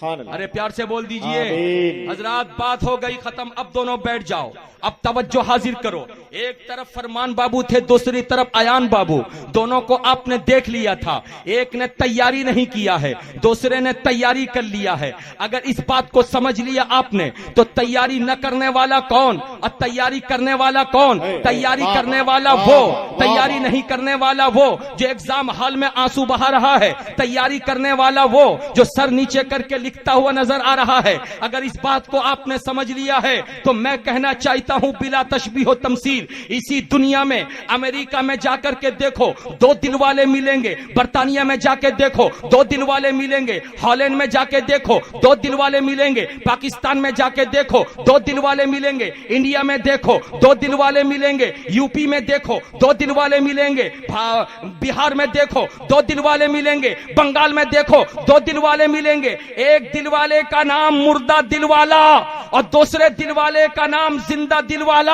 अरे प्यार से बोल दीजिए। हजरात, बात हो गई खत्म, अब दोनों बैठ जाओ, अब तवज्जो हाजिर करो। एक तरफ फरमान बाबू थे, दूसरी तरफ अयान बाबू। दोनों को आपने देख लिया था, एक ने तैयारी नहीं किया है, दूसरे ने तैयारी कर लिया है। अगर इस बात को समझ लिया आपने तो तैयारी न करने वाला कौन और तैयारी करने वाला कौन? तैयारी करने वाला वो, तैयारी नहीं करने वाला वो जो एग्जाम हॉल में आंसू बहा रहा है। तैयारी करने वाला वो जो सर नीचे करके लिखता हुआ नजर आ रहा है। अगर इस बात को आपने समझ लिया है तो मैं कहना चाहता हूं बिला तशबीह व तमसील, इसी दुनिया में अमेरिका में जाकर के देखो 2 दिल वाले मिलेंगे, बर्तानिया में जाके देखो 2 दिल वाले मिलेंगे, हॉलैंड में जाके देखो 2 दिल वाले मिलेंगे, पाकिस्तान में जाके देखो 2 दिल वाले मिलेंगे, इंडिया में देखो 2 दिल वाले मिलेंगे, यूपी में देखो 2 दिल वाले मिलेंगे, बिहार में देखो 2 दिल वाले मिलेंगे, बंगाल में देखो 2 दिल वाले मिलेंगे। एक दिल वाले का नाम मुर्दा दिल वाला और दूसरे दिल वाले का नाम जिंदा दिल वाला।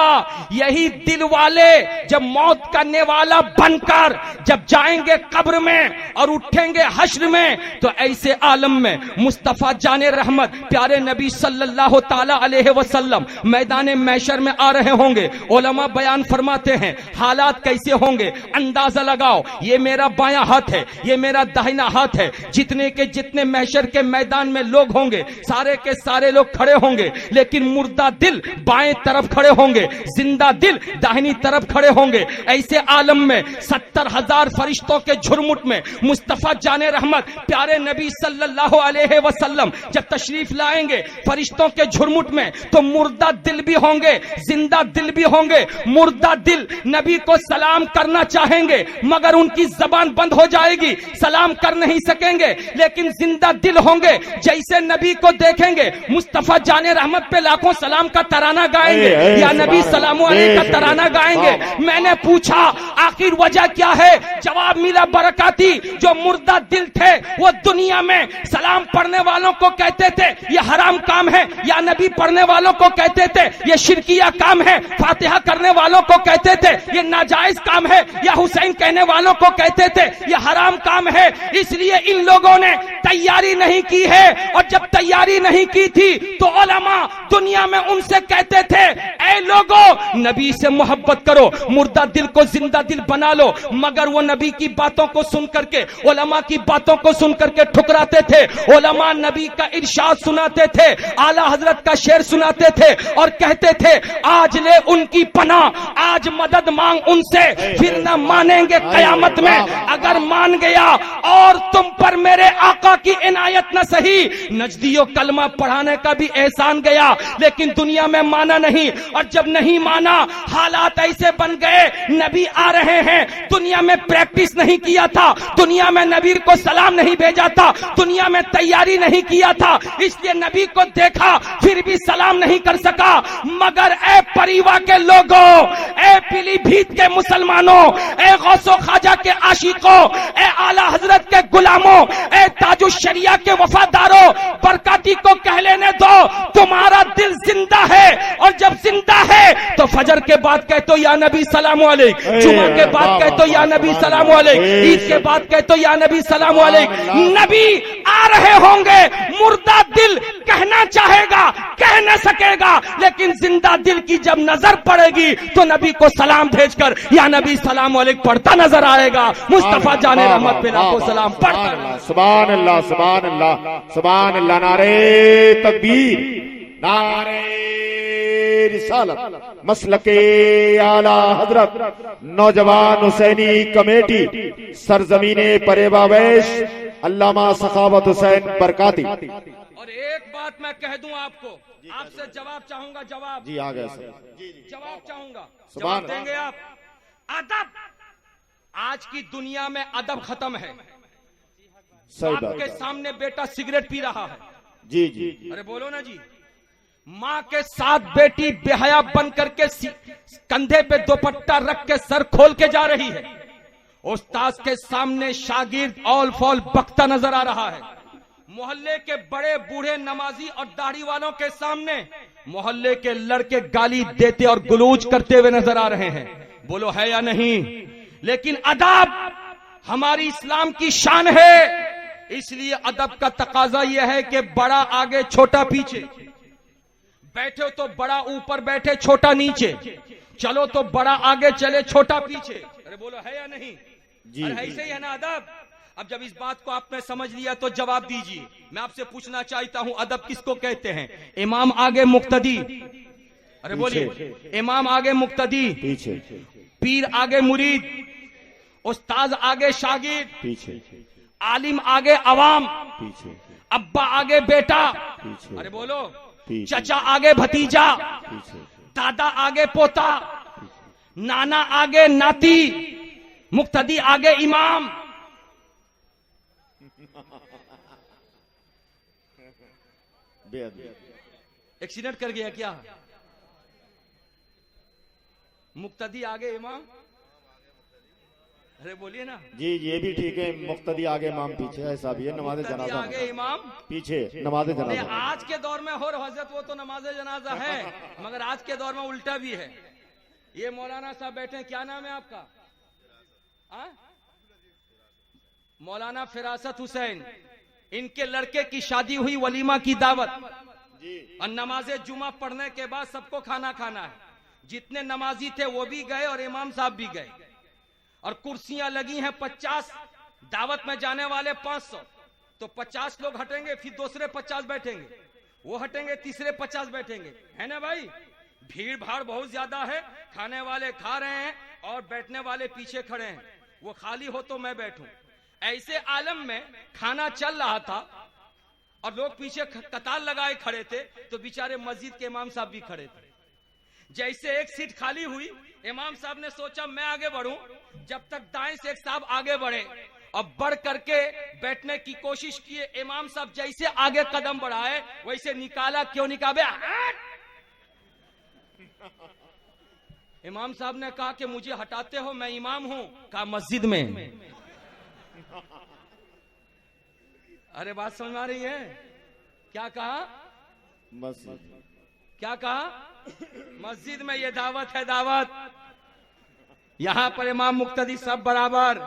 यही दिल वाले जब मौत करने वाला बनकर जब जाएंगे कब्र में और उठेंगे हश्र में, तो ऐसे आलम में मुस्तफा जाने रहमत प्यारे नबी सल्लल्लाहु ताला अलैहि वसल्लम मैदान महशर में आ रहे होंगे। उलमा बयान फरमाते हैं हालात कैसे होंगे, अंदाजा लगाओ। ये मेरा बायां हाथ है, ये मेरा दाहिना हाथ है। जितने के जितने महशर के मैदान में लोग होंगे सारे के सारे लोग खड़े होंगे, लेकिन मुर्दा दिल बाएं तरफ खड़े होंगे, जिंदा दिल दाहिनी तरफ खड़े होंगे। ऐसे आलम में 70,000 फरिश्तों के झुरमुट में मुस्तफा जाने रहमत प्यारे नबी सल्लल्लाहु अलैहि वसल्लम जब तशरीफ लाएंगे फरिश्तों के झुरमुट में, तो मुर्दा दिल भी होंगे, जिंदा दिल भी होंगे। मुर्दा दिल नबी को सलाम करना चाहेंगे मगर उनकी जबान बंद हो जाएगी, सलाम कर नहीं सकेंगे। लेकिन जिंदा दिल होंगे, जैसे नबी को देखेंगे मुस्तफा जाने रहमत पे लाखों सलाम का तराना गाएंगे, या नबी सलामु अलैहि का तराना गाएंगे। मैंने पूछा आखिर वजह क्या है? जवाब मिला बरकाती। जो मुर्दा दिल थे वो दुनिया में सलाम पढ़ने वालों को कहते थे ये हराम काम है, या नबी पढ़ने वालों को कहते थे ये शिरकिया काम है, फातिहा करने वालों को कहते थे ये नाजायज काम है, या हुसैन कहने वालों को कहते थे ये हराम काम है। इसलिए इन लोगों ने तैयारी नहीं की है, और जब तैयारी नहीं की थी तो उलमा दुनिया में उनसे कहते थे ऐ लोगों नबी से मोहब्बत करो, मुर्दा दिल को जिंदा दिल बना लो। मगर वो नबी की बातों को सुन करके, उलमा की बातों को सुन करके ठुकराते थे। उलमा नबी का इरशाद सुनाते थे, आला हजरत का शेर सुनाते थे और कहते थे आज ले उनकी पनाह, आज मदद मांग उनसे, फिर न मानेंगे कयामत में। अगर मान गया और तुम पर मेरे आका की इनायत न सही, नजदियों कलमा पढ़ाने का भी एहसान गया, लेकिन दुनिया में माना नहीं। और जब नहीं माना हालात ऐसे बन गए, नबी आ रहे हैं, दुनिया में प्रैक्टिस नहीं किया था, दुनिया में नबी को सलाम नहीं भेजा था, दुनिया में तैयारी नहीं किया था, इसलिए नबी को देखा फिर भी सलाम नहीं कर सका। मगर ए परिवार के लोगों, ए पीलीभीत के मुसलमानों, ए गौसो ख्वाजा के आशिकों, ए आला हजरत के गुलामों, ए ताजु उस शरिया के वफादारों, बरकाती को कह लेने दो तुम्हारा दिल जिंदा है, और जब जिंदा है तो फजर के बाद कह तो या नबी सलाम अलैक, जुमा के बाद कह तो या नबी सलाम अलैक, ईद के बाद कह तो या नबी सलाम अलैक। नबी आ रहे होंगे, मुर्दा दिल कहना चाहेगा, कह न सकेगा, लेकिन जिंदा दिल की जब नजर पड़ेगी तो नबी को सलाम भेजकर या नबी सलाम अलैक पढ़ता नजर आएगा। मुस्तफा जाने रहमत पे लाखों सलाम पढ़ता। सुभान अल्लाह, सुभान अल्लाह, सुभान अल्लाह। नारे तकबीर, नारे रिसालत, मसलके आला हजरत नौजवान हुसैनी कमेटी, सरजमीने परेबावैश, अल्लामा सखावत हुसैन बरकाती। और एक बात मैं कह दूं आपको, आपसे जवाब चाहूंगा, जवाब जी आ गए सर, जवाब चाहूंगा, सुभान जवाब देंगे आप। अदब, आज की दुनिया में अदब खत्म है। सही बाप के बात। सामने बेटा सिगरेट पी रहा है, जी जी, अरे बोलो ना जी। माँ के साथ बेटी बेहया बन करके कंधे पे दुपट्टा रख के सर खोल के जा रही है। उस्ताद के सामने शागिर्द ऑल फॉल बकता नजर आ रहा है। मोहल्ले के बड़े बूढ़े नमाजी और दाढ़ी वालों के सामने मोहल्ले के लड़के गाली देते और गुलूज करते हुए नजर आ रहे हैं। बोलो है या नहीं? लेकिन अदब हमारी इस्लाम की शान है, इसलिए अदब का तकाजा यह है कि बड़ा आगे छोटा पीछे, बैठे तो बड़ा ऊपर बैठे छोटा नीचे, चलो तो बड़ा आगे चले छोटा पीछे। अरे बोलो है या नहीं? जी अरे ऐसे ही है ना अदब। अब जब इस बात को आपने समझ लिया तो जवाब दीजिए। मैं आपसे पूछना चाहता हूं अदब किसको कहते हैं? इमाम आगे मुक्तदी, अरे बोलिए, इमाम आगे मुक्तदी, पीछे, पीर आगे मुरीद, उस्ताद आगे शागिर्द, पीछे, आलिम आगे अवाम, पीछे, अब्बा आगे बेटा, पीछे, अरे बोलो, पीछे, चचा आगे भतीजा, पीछे, दादा आगे पोता, नाना आगे नाती, मुक्तदी आगे इमाम। एक्सीडेंट कर गया क्या? मुक्तदी आगे इमाम, अरे बोलिए ना जी, ये भी ठीक है। मुक्तदी आगे इमाम पीछे, ऐसा भी है। नमाज मुक्तदी जनाजा आगे इमाम पीछे, नमाज नहीं, जनाजा। आज के दौर में हो हजरत वो तो नमाज जनाजा है, मगर आज के दौर में उल्टा भी है। ये मौलाना साहब बैठे हैं, क्या नाम है आपका? मौलाना फिरासत हुसैन, इनके लड़के की शादी हुई, वलीमा की दावत, और नमाज जुमा पढ़ने के बाद सबको खाना खाना है। जितने नमाजी थे वो भी गए और इमाम साहब भी गए, और कुर्सियां लगी हैं 50, दावत में जाने वाले 500, तो 50 लोग हटेंगे, फिर दूसरे 50 बैठेंगे, वो हटेंगे, तीसरे 50 बैठेंगे, है ना भाई? भीड़ भाड़ बहुत ज्यादा है। खाने वाले खा रहे हैं और बैठने वाले पीछे खड़े हैं। वो खाली हो तो मैं बैठूं। ऐसे आलम में खाना चल रहा था और लोग पीछे कतार लगाए खड़े थे, तो बेचारे मस्जिद के इमाम साहब भी खड़े थे। जैसे एक सीट खाली हुई, इमाम साहब ने सोचा मैं आगे बढ़ूं, जब तक दाएं से एक साहब आगे बढ़े और बढ़ करके बैठने की कोशिश किए। इमाम साहब जैसे आगे कदम बढ़ाए वैसे निकाला, क्यों निकाले? इमाम साहब ने कहा कि मुझे हटाते हो, मैं इमाम हूं। कहा मस्जिद में। अरे बात समझ आ रही है? क्या कहा? मस्जिद, क्या कहा? मस्जिद में ये दावत है, दावत। यहां पर इमाम मुक्तदी सब बराबर।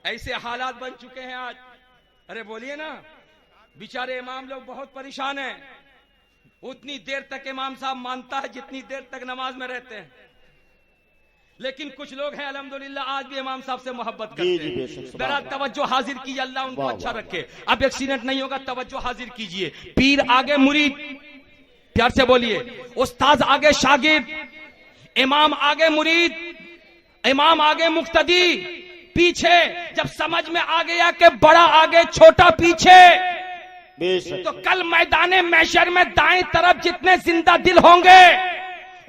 ऐसे हालात बन चुके हैं आज। अरे बोलिए ना, बेचारे इमाम लोग बहुत परेशान हैं। उतनी देर तक इमाम साहब मानता है जितनी देर तक नमाज में रहते हैं। लेकिन कुछ लोग हैं अल्हम्दुलिल्लाह आज भी इमाम साहब से मोहब्बत करते जी, हैं। बेशक, जरा तवज्जो हाजिर कीजिए, अल्लाह उनको वाह, अच्छा वाह। रखे। अब एक्सीडेंट नहीं होगा, तवज्जो हाजिर कीजिए। पीर आगे मुरीद, प्यार से बोलिए। उस्ताद आगे शागिर्द, इमाम आगे मुरीद, इमाम आगे मुक्तदी, पीछे जब समझ में आ गया कि बड़ा आगे छोटा पीछे, बेशक, तो कल मैदाने मैशर में दाएं तरफ जितने जिंदा दिल होंगे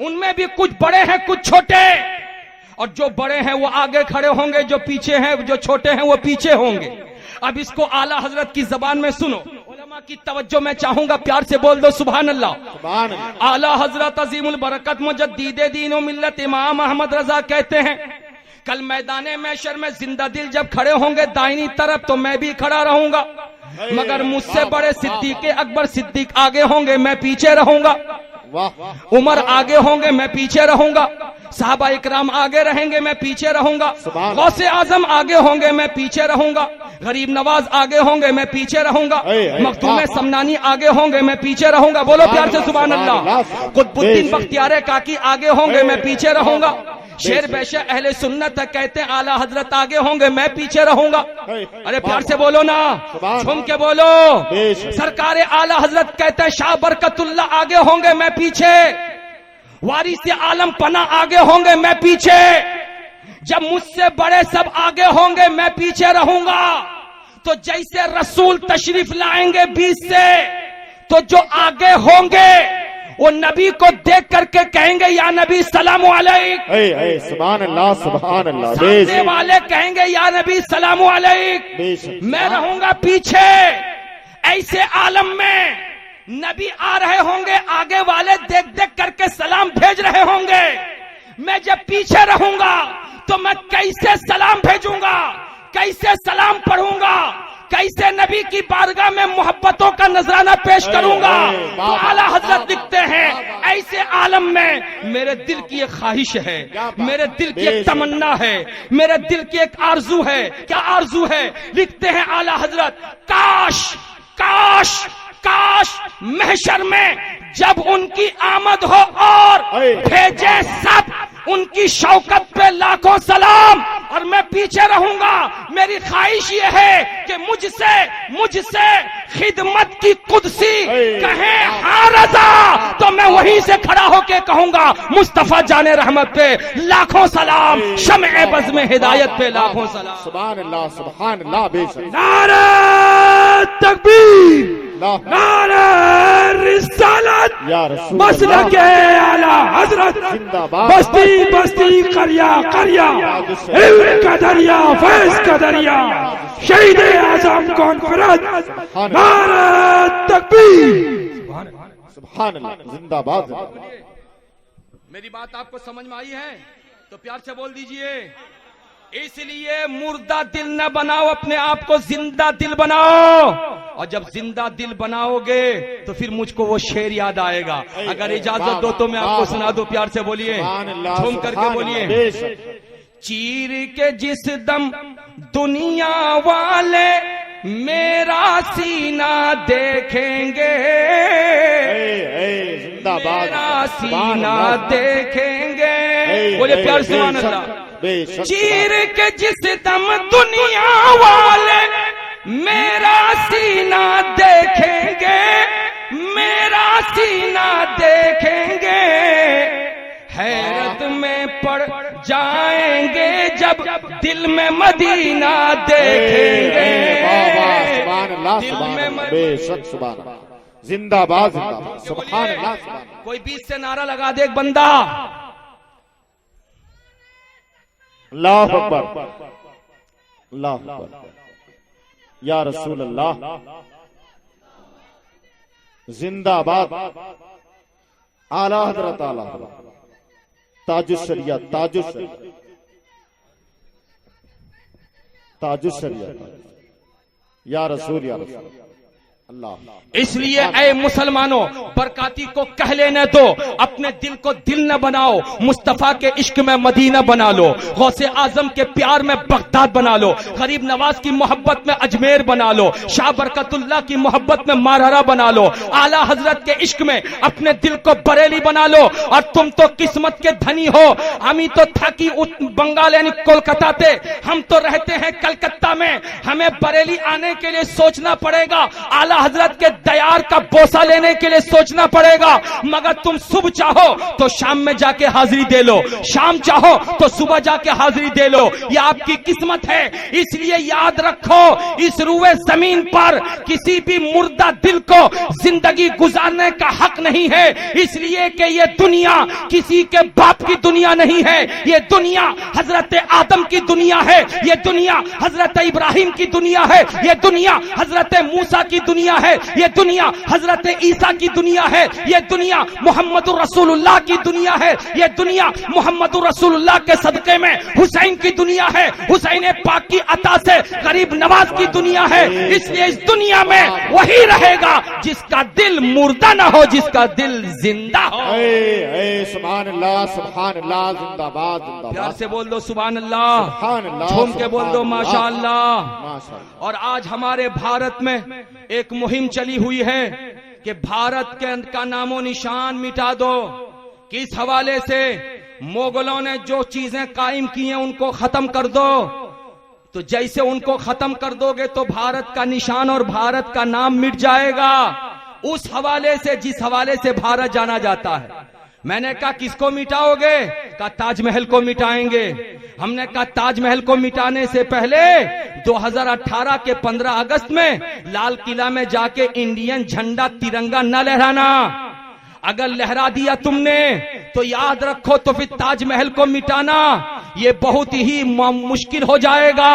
उनमें भी कुछ बड़े हैं कुछ छोटे, और जो बड़े हैं वो आगे खड़े होंगे, जो पीछे हैं, जो छोटे हैं वो पीछे होंगे। अब इसको आला हजरत की जबान में सुनो, उलमा की तवज्जो मैं चाहूंगा, प्यार से बोल दो सुभान अल्लाह। सुभान अल्लाह। आला हजरत अजीमुल बरकत मुजद्दीद दीन व मिल्लत इमाम अहमद रजा कहते हैं, कल मैदाने मैशर में जिंदा दिल जब खड़े होंगे दाहिनी तरफ, तो मैं भी खड़ा रहूंगा, मगर मुझसे बड़े सिद्दीक अकबर सिद्दीक आगे होंगे, मैं पीछे रहूंगा। वाह। उमर आगे होंगे, मैं पीछे रहूंगा। साहबा इकराम आगे रहेंगे, मैं पीछे रहूंगा। गौसे आजम आगे होंगे, मैं पीछे रहूंगा। गरीब नवाज आगे होंगे, मैं पीछे रहूंगा। मखदूम समनानी आगे होंगे, मैं पीछे रहूंगा। बोलो प्यार से सुभान अल्लाह। कुतुबुद्दीन बख्तियार काकी आगे होंगे, मैं पीछे रहूंगा। शेर बैशा अहले सुन्नत कहते हैं आला हजरत आगे होंगे, मैं पीछे रहूंगा। अरे प्यार से बोलो ना, झूम के बोलो। सरकार आला हजरत कहते हैं शाह बरकतुल्ला आगे होंगे, मैं पीछे। वारिस आलम पना आगे होंगे, मैं पीछे। जब मुझसे बड़े सब आगे होंगे, मैं पीछे रहूंगा। तो जैसे रसूल तशरीफ लाएंगे 20 से, तो जो आगे होंगे वो नबी को देख करके कहेंगे या नबी सलाम अलैक। सुभान अल्लाह सुभान अल्लाह। सामने वाले कहेंगे या नबी सलाम अलैक। मैं रहूंगा पीछे। ऐसे आलम में नबी आ रहे होंगे, आगे वाले देख देख करके सलाम भेज रहे होंगे। मैं जब पीछे रहूंगा तो मैं कैसे सलाम भेजूंगा, कैसे सलाम पढ़ूंगा, कैसे नबी की बारगाह में मोहब्बतों का नजराना पेश करूंगा। तो आला हजरत लिखते हैं ऐसे आलम में मेरे दिल की एक ख्वाहिश है, मेरे दिल की एक तमन्ना है, मेरे दिल की एक आरजू है। क्या आरजू है? लिखते हैं आला हजरत, काश काश काश महशर में जब उनकी आमद हो और भेजे सब उनकी शौकत पे लाखों सलाम, और मैं पीछे रहूंगा। मेरी ख्वाहिश ये है कि मुझसे खिदमत की कुदसी कहे हाँ रजा, तो मैं वहीं से खड़ा होके कहूंगा मुस्तफा जाने रहमत पे लाखों सलाम, शम्ए बज़ में हिदायत पे लाखों सलाम। सुभान अल्लाह सुभान अल्लाह। बेशक नारे तकबीर, नारे रिसालत, या रसूल मसलक आला हजरत, बस्ती बस्ती करिया करिया, इल्म का दरिया फैज का दरिया, शहीद आजम कॉन्फ्रेंस, नारे तकबीर। सुभान अल्लाह जिंदाबाद। मेरी बात आपको समझ में आई है तो प्यार से बोल दीजिए। इसलिए मुर्दा दिल न बनाओ, अपने आप को जिंदा दिल बनाओ। और जब जिंदा दिल बनाओगे तो फिर मुझको वो शेर याद आएगा। अगर इजाजत दो तो मैं आपको सुना दूं, प्यार से बोलिए, झूम करके बोलिए। चीर के जिस दम दुनिया वाले मेरा सीना देखेंगे, मेरा सीना देखेंगे। बोले प्यार से सुभान अल्लाह। चीर के जिस दम दुनिया वाले मेरा सीना देखेंगे, मेरा सीना देखेंगे, हैरत में पड़ जाएंगे जब दिल में मदीना देखेंगे। दिल में बेशक सुभान अल्लाह जिंदाबाद जिंदाबाद। सुभान अल्लाह। कोई बीच से नारा लगा दे एक बंदा, अल्लाह अकबर अल्लाह अकबर, या रसूल अल्लाह जिंदाबाद। आला हजरत आला ताजुश शरियत, ताजुश शरियत, ताजुश शरियत, या रसूल या रसूल अल्लाह। इसलिए ऐ मुसलमानों, बरकाती को कह लेने दो, अपने दिल को दिल न बनाओ, मुस्तफा के इश्क में मदीना बना लो, गौसे आजम के प्यार में बगदाद बना लो, गरीब नवाज की मोहब्बत में अजमेर बना लो, शाह बरकतुल्लाह की मोहब्बत में मारहरा बना लो, आला हजरत के इश्क में अपने दिल को बरेली बना लो। और तुम तो किस्मत के धनी हो, हम ही तो था कि बंगाल यानी कोलकाता थे, हम तो रहते हैं कलकत्ता में, हमें बरेली आने के लिए सोचना पड़ेगा, आला हजरत के दयार का बोसा लेने के लिए सोचना पड़ेगा। मगर तुम सुबह चाहो तो शाम में जाके हाजिरी दे लो, शाम चाहो तो सुबह जाके हाजिरी दे लो, यह आपकी किस्मत है। इसलिए याद रखो, इस रूए जमीन पर किसी भी मुर्दा दिल को जिंदगी गुजारने का हक नहीं है, इसलिए कि ये दुनिया किसी के बाप की दुनिया नहीं है, ये दुनिया हजरत आदम की दुनिया है, ये दुनिया हजरत इब्राहिम की दुनिया है, ये दुनिया हजरत मूसा की दुनिया दुनिया है, ये दुनिया हजरत ईसा की दुनिया है, ये दुनिया मोहम्मद रसूलुल्लाह की दुनिया है, ये दुनिया मोहम्मद रसूलुल्लाह के सदके में हुसैन की दुनिया है, हुसैन पाक की अता से गरीब नवाज की दुनिया है। इसलिए इस दुनिया में वही रहेगा जिसका दिल मुर्दा ना हो, जिसका दिल जिंदा हो। सुभान अल्लाह, सुभान अल्लाह, जिंदाबाद प्यार जिंदाबाद। से बोल दो सुभान अल्लाह, सुभान अल्लाह, झूम के बोल दो सुभान माशा अल्लाह। माशाअल्लाह। और आज हमारे भारत में एक मुहिम चली हुई है कि भारत का नामो निशान मिटा दो। किस हवाले से? मुगलों ने जो चीजें कायम की हैं उनको खत्म कर दो। तो जैसे उनको खत्म कर दोगे तो भारत का निशान और भारत का नाम मिट जाएगा। उस हवाले से, जिस हवाले से भारत जाना जाता है, मैंने कहा किसको मिटाओगे? कहा ताजमहल को मिटाएंगे। हमने कहा ताजमहल को मिटाने से पहले 2018 के 15 अगस्त में लाल किला में जाके इंडियन झंडा तिरंगा न लहराना। अगर लहरा दिया तुमने तो याद रखो, तो फिर ताजमहल को मिटाना ये बहुत ही मुश्किल हो जाएगा।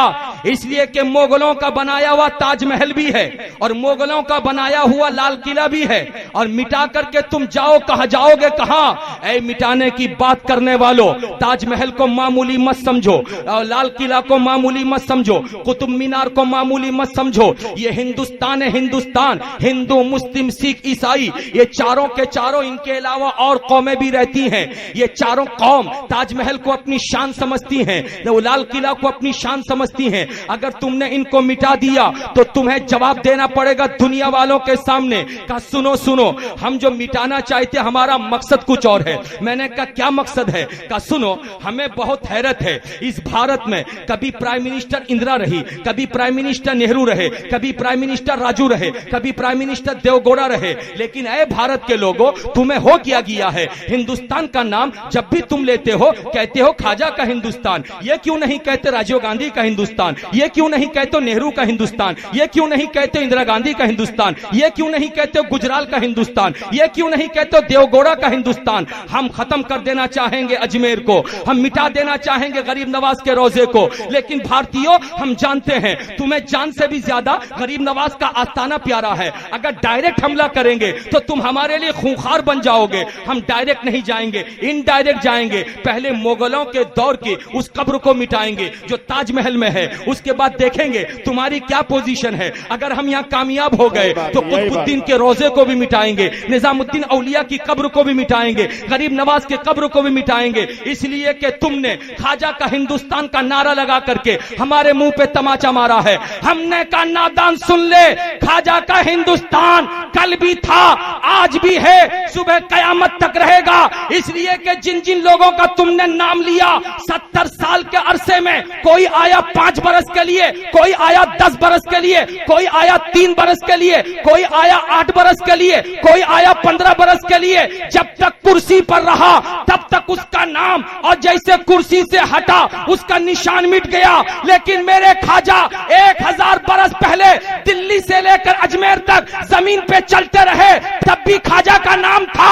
इसलिए कि मुगलों का बनाया हुआ ताजमहल भी है और मुगलों का बनाया हुआ लाल किला भी है, और मिटा करके तुम जाओ कहां जाओगे? कहां? ऐ मिटाने की बात करने वालों, ताजमहल को मामूली मत समझो, लाल किला को मामूली मत समझो, कुतुब मीनार को मामूली मत समझो। ये हिंदुस्तान है, हिंदुस्तान। हिंदू, मुस्लिम, सिख, ईसाई, ये चारों के चारों, इनके अलावा और कौमें भी रहती हैं। ये चारों कौम ताजमहल को अपनी शान समझती हैं, लाल किला को अपनी शान समझती हैं। अगर तुमने इनको मिटा दिया तो तुम्हें जवाब देना पड़ेगा दुनिया वालों के सामने। कहा सुनो सुनो, हम जो मिटाना चाहते हमारा मकसद कुछ और है। मैंने कहा क्या मकसद है? कहा सुनो, हमें बहुत हैरत है, इस भारत में कभी प्राइम मिनिस्टर इंदिरा रही, कभी प्राइम मिनिस्टर नेहरू रहे, कभी प्राइम मिनिस्टर राजू रहे, कभी प्राइम मिनिस्टर देवगौड़ा रहे, लेकिन ऐ भारत के लोगों, तुम्हें हो क्या गया है? हिंदुस्तान का नाम जब भी तुम लेते हो कहते हो ख्वाजा का हिंदुस्तान। ये क्यों नहीं कहते राजीव गांधी का हिंदुस्तान? ये क्यों नहीं कहते नेहरू का हिंदुस्तान? ये क्यों नहीं कहते इंदिरा गांधी का हिंदुस्तान? ये क्यों नहीं कहते गुजराल का हिंदुस्तान? ये क्यों नहीं कहते देवगौड़ा का हिंदुस्तान? हम खत्म कर देना चाहेंगे अजमेर को, हम मिटा देना चाहेंगे गरीब नवाज के रोजे को, लेकिन भारतीयों हम जानते हैं तुम्हें जान से भी ज्यादा गरीब नवाज का आस्ताना प्यारा है। अगर डायरेक्ट हमला करेंगे तो तुम हमारे लिए खूंखार बन जाओगे। हम डायरेक्ट नहीं जाएंगे, इनडायरेक्ट जाएंगे। पहले मुगलों के दौर की उस कब्र को मिटाएंगे जो ताजमहल में है, उसके बाद देखेंगे तुम्हारी क्या पोजीशन है। अगर हम यहाँ कामयाब हो गए तो कुतुबुद्दीन के रोजे को भी मिटाएंगे, निजामुद्दीन औलिया की कब्र को भी मिटाएंगे, गरीब नवाज के कब्र को भी मिटाएंगे। इसलिए कि तुमने ख्वाजा का हिंदुस्तान का नारा लगा करके हमारे मुंह पे तमाचा मारा है। हमने कहा नादान सुन ले, ख्वाजा का हिंदुस्तान कल भी था, आज भी है, सुबह कयामत तक रहेगा। इसलिए कि जिन जिन लोगों का तुमने नाम लिया 70 साल के अरसे में, कोई आया 5 बरस के लिए, कोई आया 10 बरस के लिए, कोई आया 3 बरस के लिए, कोई आया 8 बरस के लिए, कोई आया 15 बरस के लिए। जब तक कुर्सी पर रहा तब तक उसका नाम, और जैसे कुर्सी से हटा उसका निशान मिट गया। लेकिन मेरे ख्वाजा 1000 बरस पहले दिल्ली से लेकर अजमेर तक जमीन पे चलते रहे, तब भी ख्वाजा का नाम था।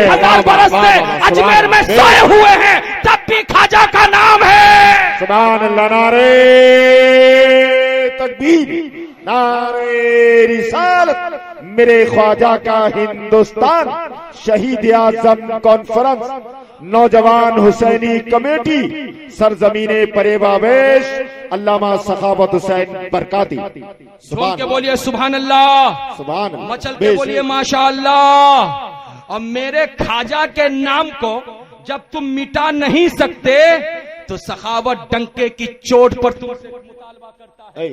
1000 बरस से अजमेर में सोए हुए हैं, तब भी ख्वाजा का नाम है। सुभान अल्लाह, नारे तकबीर, नारे रिसालत, मेरे ख्वाजा का हिंदुस्तान, शहीद आजम कॉन्फ्रेंस, नौजवान हुसैनी कमेटी, सरजमीने परेबावेश, अल्लामा सखावत हुसैन बरकाती। सुभान के बोलिए सुभान अल्लाह, सुभान अल्लाह, मचल के बोलिए माशा अल्लाह। और मेरे ख्वाजा के नाम को जब तुम मिटा नहीं सकते तो सखावत डंके की चोट पर तुमसे मुतालबा करता है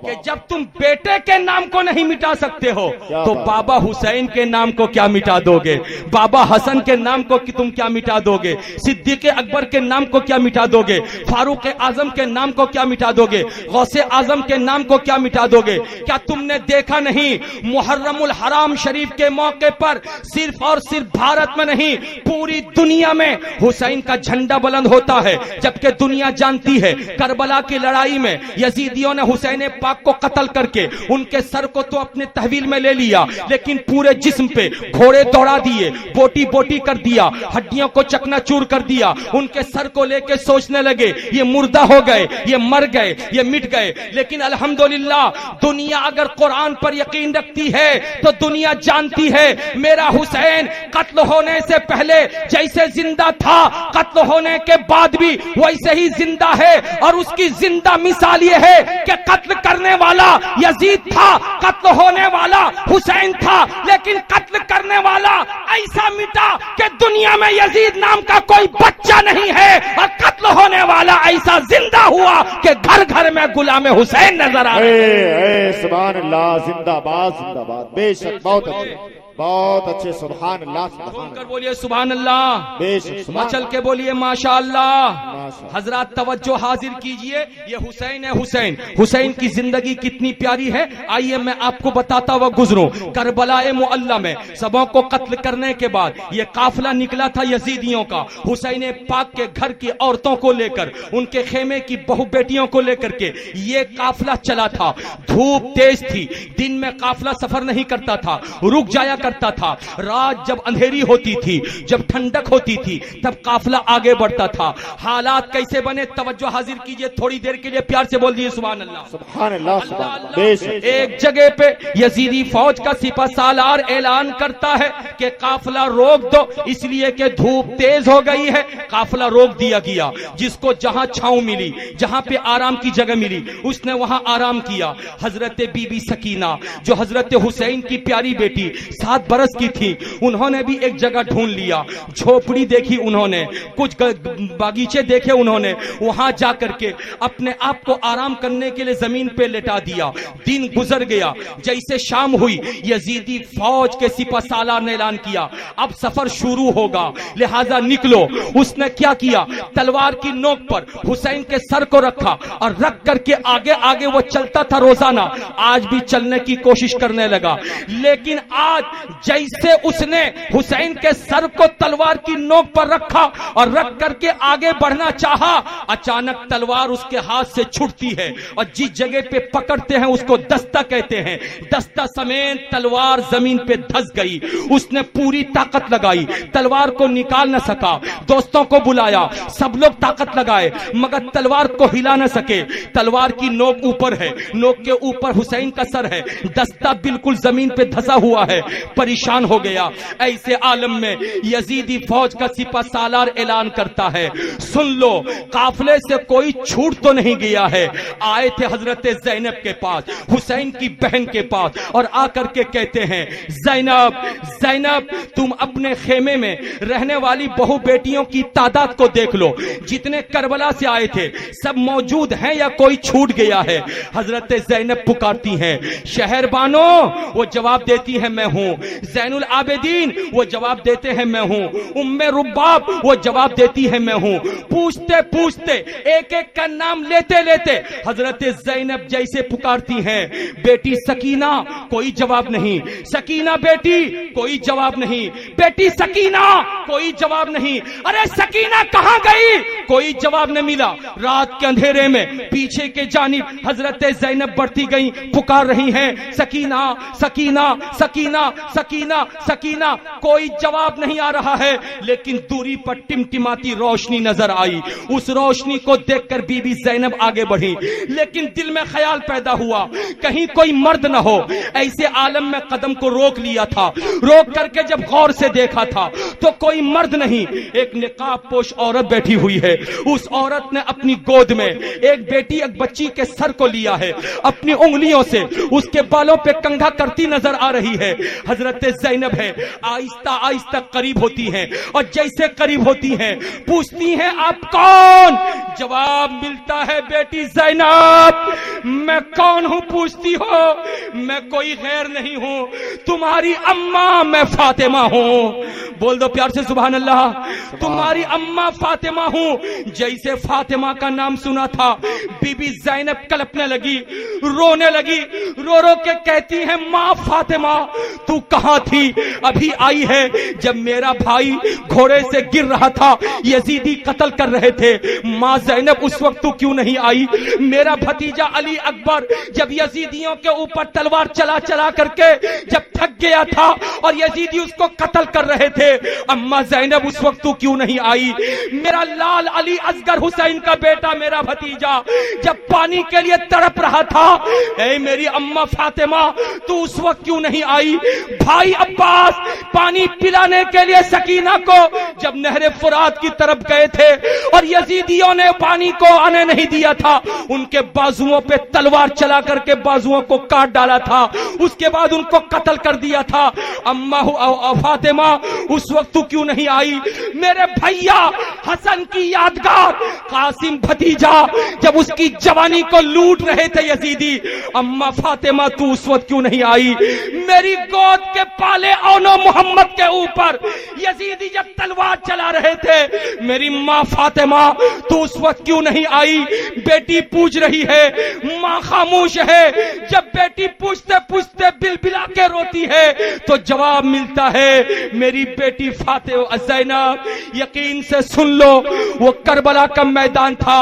कि जब तुम बेटे के नाम को नहीं मिटा सकते हो तो बाबा हुसैन के नाम को क्या मिटा दोगे? बाबा हसन के नाम को तुम क्या मिटा दोगे? सिद्दीक अकबर के नाम को क्या मिटा दोगे? फारूक आजम के नाम को क्या मिटा दोगे? गौसे आजम के नाम को क्या मिटा दोगे? क्या तुमने देखा नहीं, मुहर्रमुल हराम शरीफ के मौके पर सिर्फ और सिर्फ भारत में नहीं पूरी दुनिया में हुसैन का झंडा बुलंद होता है। जबकि दुनिया जानती है करबला की लड़ाई में यजीदियों ने हुसैन पाक को कत्ल करके उनके सर को तो अपने तहवील में ले लिया, लेकिन पूरे जिस्म पे घोड़े दौड़ा दिए, बोटी बोटी कर दिया, हड्डियों को चकनाचूर कर दिया। उनके सर को लेके सोचने लगे ये मुर्दा हो गए, ये मर गए, ये मिट गए। लेकिन अल्हम्दुलिल्लाह दुनिया अगर कुरान पर यकीन रखती है तो दुनिया जानती है मेरा हुसैन कत्ल होने से पहले जैसे जिंदा था, कत्ल होने के बाद भी वैसे ही जिंदा है। और उसकी जिंदा मिसाल ये है कि कत्ल करने वाला यजीद था, कत्ल होने वाला हुसैन था, लेकिन कत्ल करने वाला ऐसा मिटा कि दुनिया में यजीद नाम का कोई बच्चा नहीं है, और कत्ल होने वाला ऐसा जिंदा हुआ कि घर घर में गुलाम हुसैन नजर आ रहे। सुभान अल्लाह, जिंदाबाद जिंदाबाद, बेशक बहुत अच्छे, बहुत अच्छे, सुभान अल्लाह, सुभान कर बोलिए सुभान अल्लाह, बेशक, मचल के बोलिए माशा अल्लाह। हजरत तवज्जो हाजिर कीजिए, ये हुसैन है हुसैन। हुसैन की जिंदगी कितनी प्यारी है, आइए मैं आपको बताता हुआ गुजरूं। करबलाए मुअल्ला में सबों को कत्ल करने के बाद ये काफिला निकला था यजीदियों का, हुसैन पाक के घर की औरतों को लेकर, उनके खेमे की बहु बेटियों को लेकर के ये काफिला चला था। धूप तेज थी, दिन में काफिला सफर नहीं करता था, रुक जाया करता था। रात जब अंधेरी होती थी, जब ठंडक होती थी, तब काफिला आगे बढ़ता था। हालात कैसे बने, तवज्जो हाजिर कीजिए, थोड़ी देर के लिए प्यार से बोल दिए सुभान अल्लाह, सुभान अल्लाह, सुभान बेशक। एक जगह पे यजीदी फौज का सिपा सालार ऐलान करता है कि काफिला रोक दो, इसलिए कि धूप तेज हो गई है। काफिला रोक दिया गया, जिसको जहां छांव मिली, जहां पे आराम की जगह मिली, उसने वहां आराम किया। हजरत बीबी सकीना जो हजरत हुसैन की प्यारी बेटी 7 बरस की थी, उन्होंने भी एक जगह ढूंढ लिया, झोपड़ी देखी उन्होंने, कुछ बागीचे देखे उन्होंने, वहां जाकर के अपने आप को आराम करने के लिए जमीन पे लेटा दिया। दिन गुजर गया, जैसे शाम हुई यजीदी फौज के सिपा सालार ने ऐलान किया अब सफर शुरू होगा, लिहाजा निकलो। उसने क्या किया, तलवार की नोक पर हुसैन के सर को रखा और रख करके आगे आगे वो चलता था रोजाना। आज भी चलने की कोशिश करने लगा, लेकिन आज जैसे उसने हुसैन के सर को तलवार की नोक पर रखा और रख करके आगे बढ़ना चाहा, अचानक तलवार उसके हाथ से छूटती है और जिस जगह पे पकड़ते हैं उसको दस्ता कहते हैं। दस्ता समेत तलवार जमीन पे धंस गई। उसने पूरी ताकत लगाई, तलवार को निकाल न सका। दोस्तों को बुलाया, सब लोग ताकत लगाए, मगर तलवार को हिला न सके। तलवार की नोक ऊपर है, नोक के ऊपर हुसैन का सर है, दस्ता बिल्कुल जमीन पे धंसा हुआ है। परेशान हो गया। ऐसे आलम में यजीदी फौज का सिपा सालार ऐलान करता है, सुन लो, काफिले से कोई छूट तो नहीं गया है। आए थे हजरत ज़ैनब के पास, हुसैन की बहन के पास, और आकर के कहते हैं, ज़ैनब ज़ैनब, तुम अपने खेमे में रहने वाली बहु बेटियों की तादाद को देख लो, जितने करबला से आए थे सब मौजूद हैं या कोई छूट गया है। हजरत ज़ैनब पुकारती हैं, शहर बानो, वो जवाब देती है मैं हूं। ज़ैनुल आबिदीन, वो जवाब देते हैं मैं हूं। उम्मे रुब्बाब, वो जवाब देती है मैं हूं। पूछते पूछते एक एक का नाम लेते लेते हजरत ज़ैनब जैसे पुकारती हैं, बेटी सकीना, कोई जवाब नहीं। सकीना बेटी, कोई जवाब नहीं। बेटी सकीना, कोई जवाब नहीं। अरे सकीना कहां गई, कोई जवाब न मिला। रात के अंधेरे में पीछे के जानिब हजरत ज़ैनब बढ़ती गई, पुकार रही हैं, सकीना सकीना सकीना सकीना सकीना, कोई जवाब नहीं आ रहा है। लेकिन दूरी पर टिमटिमाती रोशनी नजर आई। उस रोशनी को देखकर बीबी ज़ैनब आगे बढ़ी, लेकिन दिल में ख्याल पैदा हुआ कहीं कोई मर्द न हो। ऐसे आलम में कदम को रोक लिया था। रोक करके जब गौर से देखा था तो कोई मर्द नहीं, एक निकाब पोश औरत बैठी हुई है। उस औरत ने अपनी गोद में एक बेटी, एक बच्ची के सर को लिया है, अपनी उंगलियों से उसके बालों पे कंघा करती नजर आ रही है। हजरत ज़ैनब है, आहिस्ता आहिस्ता करीब होती हैं, और जैसे करीब होती हैं पूछती हैं, आप कौन? जवाब मिलता है, बेटी ज़ैनब, मैं कौन हूं पूछती हो? मैं कोई गैर नहीं हूं, तुम्हारी अम्मा मैं फातिमा हूं। बोल दो प्यार से सुभान अल्लाह। तुम्हारी अम्मा फातिमा हूँ। जैसे फातिमा का नाम सुना था बीबी ज़ैनब कलपने लगी, रोने लगी, रो रो के कहती है माँ फातिमा तू कहाँ थी? अभी आई है जब मेरा भाई घोड़े से गिर रहा था, यजीदी कत्ल कर रहे थे। माँ ज़ैनब उस वक्त तू क्यों नहीं आई? मेरा भतीजा अली अकबर जब यजीदियों के ऊपर तलवार चला चला करके जब थक गया था और यजीदी उसको कत्ल कर रहे थे, अम्मा ज़ैनब उस वक्त तू क्यों नहीं आई? मेरा लाल अली असगर हुसैन का बेटा मेरा भतीजा जब पानी के लिए तड़प रहा था, ऐ मेरी अम्मा फातिमा तू उस वक्त क्यों नहीं आई? भाई अब्बास पानी पिलाने के लिए सकीना को जब नहरे फुरात की तरफ गए थे और यजीदियों ने पानी को आने नहीं दिया था, उनके बाजुओं पे तलवार चला करके बाजुओं को काट डाला था, उसके बाद उनको कत्ल कर दिया था। अम्मा फातिमा उस वक्त तू क्यों नहीं आई? मेरे भैया हसन की यादगार कासिम भतीजा जब उसकी जवानी को लूट रहे थे यजीदी, अम्मा फातिमा तू उस वक्त क्यों नहीं आई? मेरी गोद के पाले औनो मोहम्मद के ऊपर यजीदी जब तलवार चला रहे थे, मेरी माँ फातिमा तू उस वक्त क्यों नहीं आई? बेटी पूछ रही है, माँ खामोश है। जब बेटी पूछते पूछते बिलबिला के रोती है तो जवाब मिलता है मेरी बेटी फातिमा ज़ैनब यकीन से सुन लो, वो करबला का मैदान था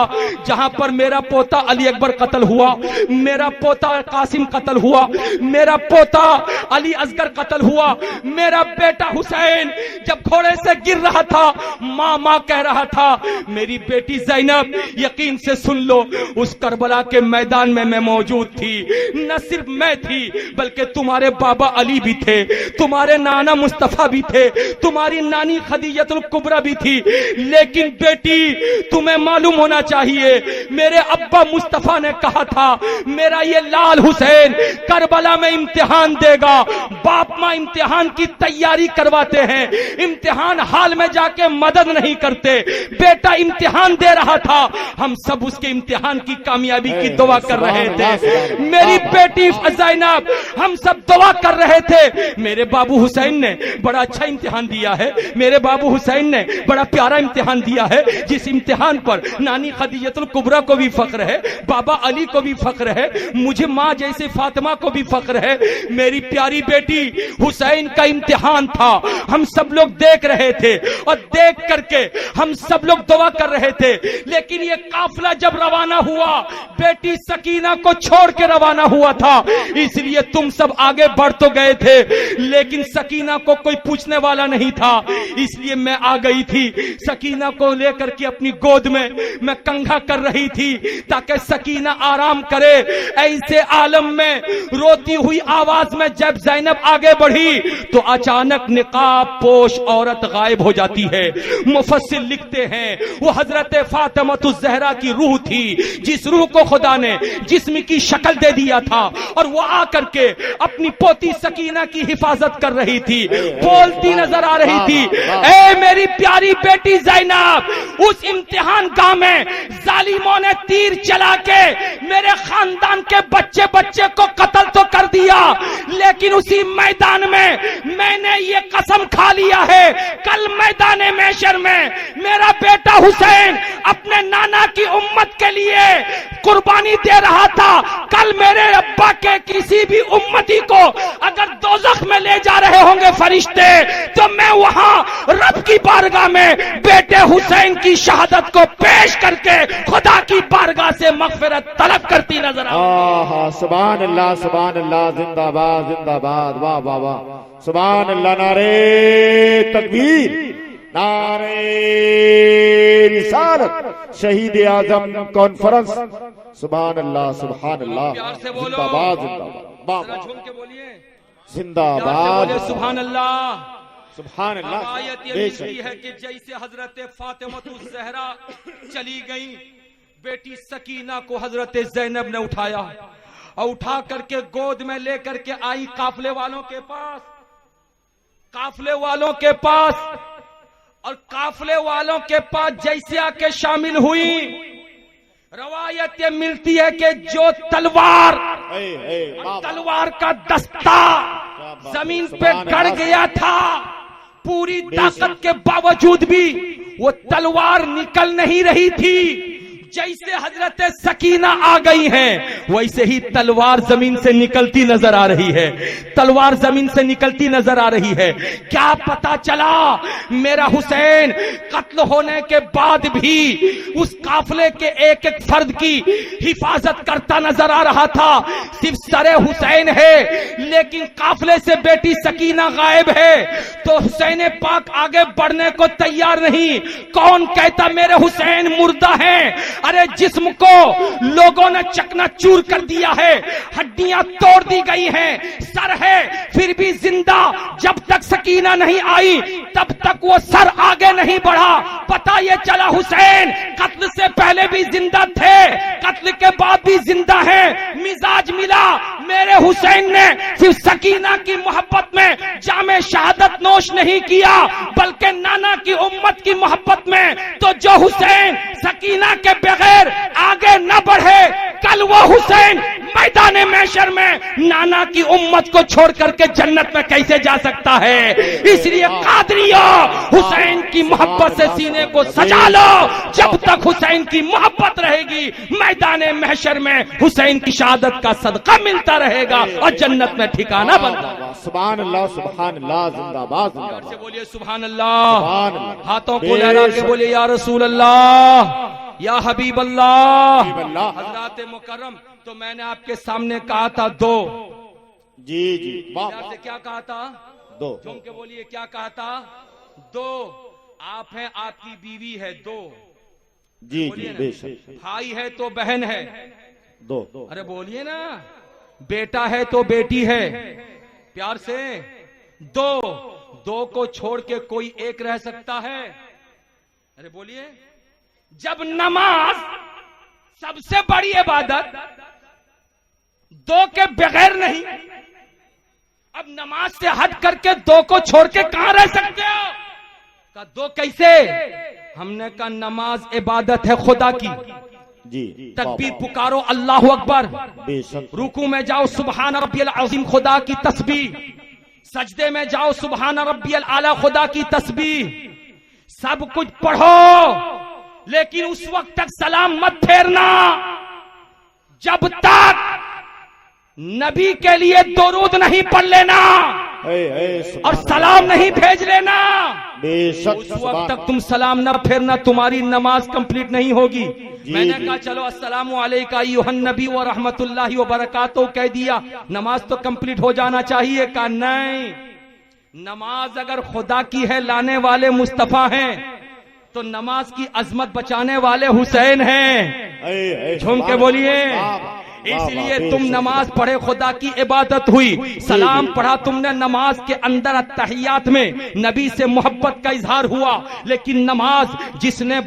जहां पर मेरा पोता अली अकबर कत्ल हुआ, मेरा पोता कासिम कत्ल हुआ, मेरा पोता अली असगर कत्ल हुआ, मेरा बेटा हुसैन जब घोड़े से गिर रहा था माँ माँ कह रहा था। मेरी बेटी ज़ैनब यकीन से सुन लो, उस करबला के मैदान में मैं मौजूद थी। न सिर्फ मैं थी बल्कि तुम्हारे बाबा अली भी थे, तुम्हारे नाना मुस्तफा भी थे, तुम्हारी नानी खदीजतुल कुबरा भी थी। लेकिन बेटी तुम्हें मालूम होना चाहिए, मेरे अब्बा मुस्तफा ने कहा था मेरा ये लाल हुसैन करबला में इम्तिहान देगा। बाप माँ इम्तिहान की तैयारी करवाते हैं, इम्तिहान हाल में जाके मदद नहीं करते। बेटा इम्तिहान दे रहा था, हम सब उसके इम्तिहान की कामयाबी की दुआ कर रहे थे। मेरी बेटी ज़ैनब हम सब दुआ कर रहे थे। मेरे बाबू हुसैन ने बड़ा अच्छा इम्तिहान दिया है, मेरे बाबू हुसैन ने बड़ा प्यारा इम्तिहान दिया है, जिस इम्तिहान पर नानी खदीजतुल कुबरा को भी फख्र है, बाबा अली को भी फख्र है, मुझे माँ जैसे फातिमा को भी फख्र है। मेरी प्यारी बेटी हुसैन का इम्तिहान था, हम सब लोग देख रहे थे और देख करके हम सब लोग दुआ कर रहे थे। लेकिन ये काफिला जब रवाना हुआ, बेटी सकीना को छोड़ के रवाना हुआ था, इसलिए तुम सब आगे बढ़ तो गए थे लेकिन सकीना को कोई पूछने वाला नहीं था, इसलिए मैं आ गई थी। सकीना को लेकर के अपनी गोद में मैं कंघा कर रही थी ताकि सकीना आराम करे। ऐसे आलम में रोती हुई आवाज में जब ज़ैनब आगे बढ़ी तो अचानक निकाब पोश औरत गायब हो जाती है। मुफस्सिर लिखते हैं वो हजरत फातिमा ज़हरा की रूह थी, जिस रूह को खुदा ने जिस्म की शक्ल दे दिया था और वो आकर के अपनी पोती सकीना की हिफाजत कर रही थी, बोलती नजर आ रही थी, ए मेरी प्यारी बेटी ज़ैनब, उस इम्तिहान गाह में जालिमों ने तीर चला के मेरे खानदान के बच्चे बच्चे को कत्ल तो कर दिया, लेकिन उसी मैदान में मैंने ये कसम खा लिया है कल मैदान महशर में मेरा बेटा हुसैन अपने नाना की उम्मत के लिए कुर्बानी दे रहा था। कल मेरे अब्बा के किसी भी उम्मती को अगर दोज़ख में ले जा रहे होंगे फरिश्ते, तो मैं वहां रब की बारगाह में बेटे हुसैन की शहादत को पेश करके खुदा की बारगाह से मग़फ़िरत तलब करती नजर आऊं। सुभान अल्लाह, सुभान अल्लाह, जिंदाबाद जिंदाबाद, वाह वाह वाह, सुभान अल्लाह, नारे तकबीर, नारे रिसालत, शहीद आजम कॉन्फ्रेंस, सुभान अल्लाह, सुभान अल्लाह, जिंदाबाद जिंदाबाद, जिंदाबाद, सुभान अल्लाह, सुभान अल्लाह। आयत ये मिलती है कि जैसे हजरत फातिमा ज़हरा चली गई, बेटी सकीना को हजरत ज़ैनब ने उठाया और उठा करके गोद में लेकर के आई काफले वालों के पास, काफले वालों के पास, और काफले वालों के पास जैसे आके शामिल हुई, रवायत ये मिलती है कि जो तलवार का दस्ता जमीन पे गड़ गया था, पूरी ताकत के बावजूद भी वो तलवार निकल नहीं रही थी। जैसे हजरत सकीना आ गई हैं, वैसे ही तलवार जमीन से निकलती नजर आ रही है। तलवार जमीन से निकलती नजर आ रही है। क्या पता चला, मेरा हुसैन कत्ल होने के बाद भी उस काफले के एक एक फर्द की हिफाजत करता नजर आ रहा था। सिर्फ सरे हुसैन है, लेकिन काफले से बेटी सकीना गायब है, तो हुसैन पाक आगे बढ़ने को तैयार नहीं। कौन कहता मेरे हुसैन मुर्दा हैं? अरे जिस्म को लोगों ने चकनाचूर कर दिया है, हड्डियां तोड़ दी गई हैं, सर है फिर भी जिंदा। जब तक सकीना नहीं आई तब तक वो सर आगे नहीं बढ़ा। पता ये चला हुसैन कत्ल से पहले भी जिंदा थे, कत्ल के बाद भी जिंदा है। मिजाज मिला। मेरे हुसैन ने सिर्फ सकीना की मोहब्बत में जामे शहादत नोश नहीं किया, बल्कि नाना की उम्मत की मोहब्बत में। तो जो हुसैन सकीना के बगैर आगे न बढ़े, कल वो हुसैन मैदान महशर में नाना की उम्मत को छोड़ करके जन्नत में कैसे जा सकता है? इसलिए कादरिया हुसैन की मोहब्बत से सीने को सजा लो। जब तक हुसैन की मोहब्बत रहेगी, मैदान महशर में हुसैन की शहादत का सदका मिलता रहेगा और जन्नत में ठिकाना बनता। सुभान अल्लाह, सुभान अल्लाह, जिंदाबाद जिंदाबाद। से बोलिए सुभान अल्लाह, हाथों को लहरा के बोलिए या रसूल अल्लाह, या हबीब अल्लाह। हजरात मुकर्रम, तो मैंने आपके सामने कहा था दो। जी जी, से क्या कहा था? दो। झूम के बोलिए, क्या कहा था? दो। आप हैं, आपकी बीवी है, दो। जी जी, बेशक। भाई है तो बहन है, दो। अरे बोलिए ना, बेटा है तो बेटी है, प्यार से। दो। दो को छोड़ के कोई एक रह सकता है? अरे बोलिए। जब नमाज सबसे बड़ी इबादत दो के बगैर नहीं, अब नमाज से हट करके दो को छोड़ के कहां रह सकते हो? का दो कैसे? हमने कहा नमाज इबादत है खुदा की। जी। तकबीर पुकारो अल्लाह अकबर, बेशक। रुकू में जाओ सुबहान रब्बियल अज़ीम खुदा की तस्बीह, सजदे में जाओ सुबहान रब्बियल आला खुदा की तस्बीह। सब कुछ पढ़ो, लेकिन उस वक्त तक सलाम मत फेरना जब तक नबी के लिए दुरूद नहीं पढ़ लेना और सलाम नहीं भेज लेना। बेशक। उस वक्त तक तुम सलाम न फेरना, तुम्हारी नमाज कंप्लीट नहीं होगी। मैंने कहा चलो अस्सलामु अलैका अय्युहन नबी व रहमतुल्लाहि व बरकातहू कह दिया, नमाज तो कंप्लीट हो जाना चाहिए। कहा नहीं, नमाज अगर खुदा की है, लाने वाले मुस्तफा हैं, तो नमाज की अजमत बचाने वाले हुसैन हैं। झूम के बोलिए। इसलिए तुम नमाज पढ़े, खुदा की इबादत हुई। सलाम पढ़ा तुमने, नमाज के अंदर अत्तहियात में नबी से मोहब्बत का इजहार हुआ। लेकिन नमाज जिसने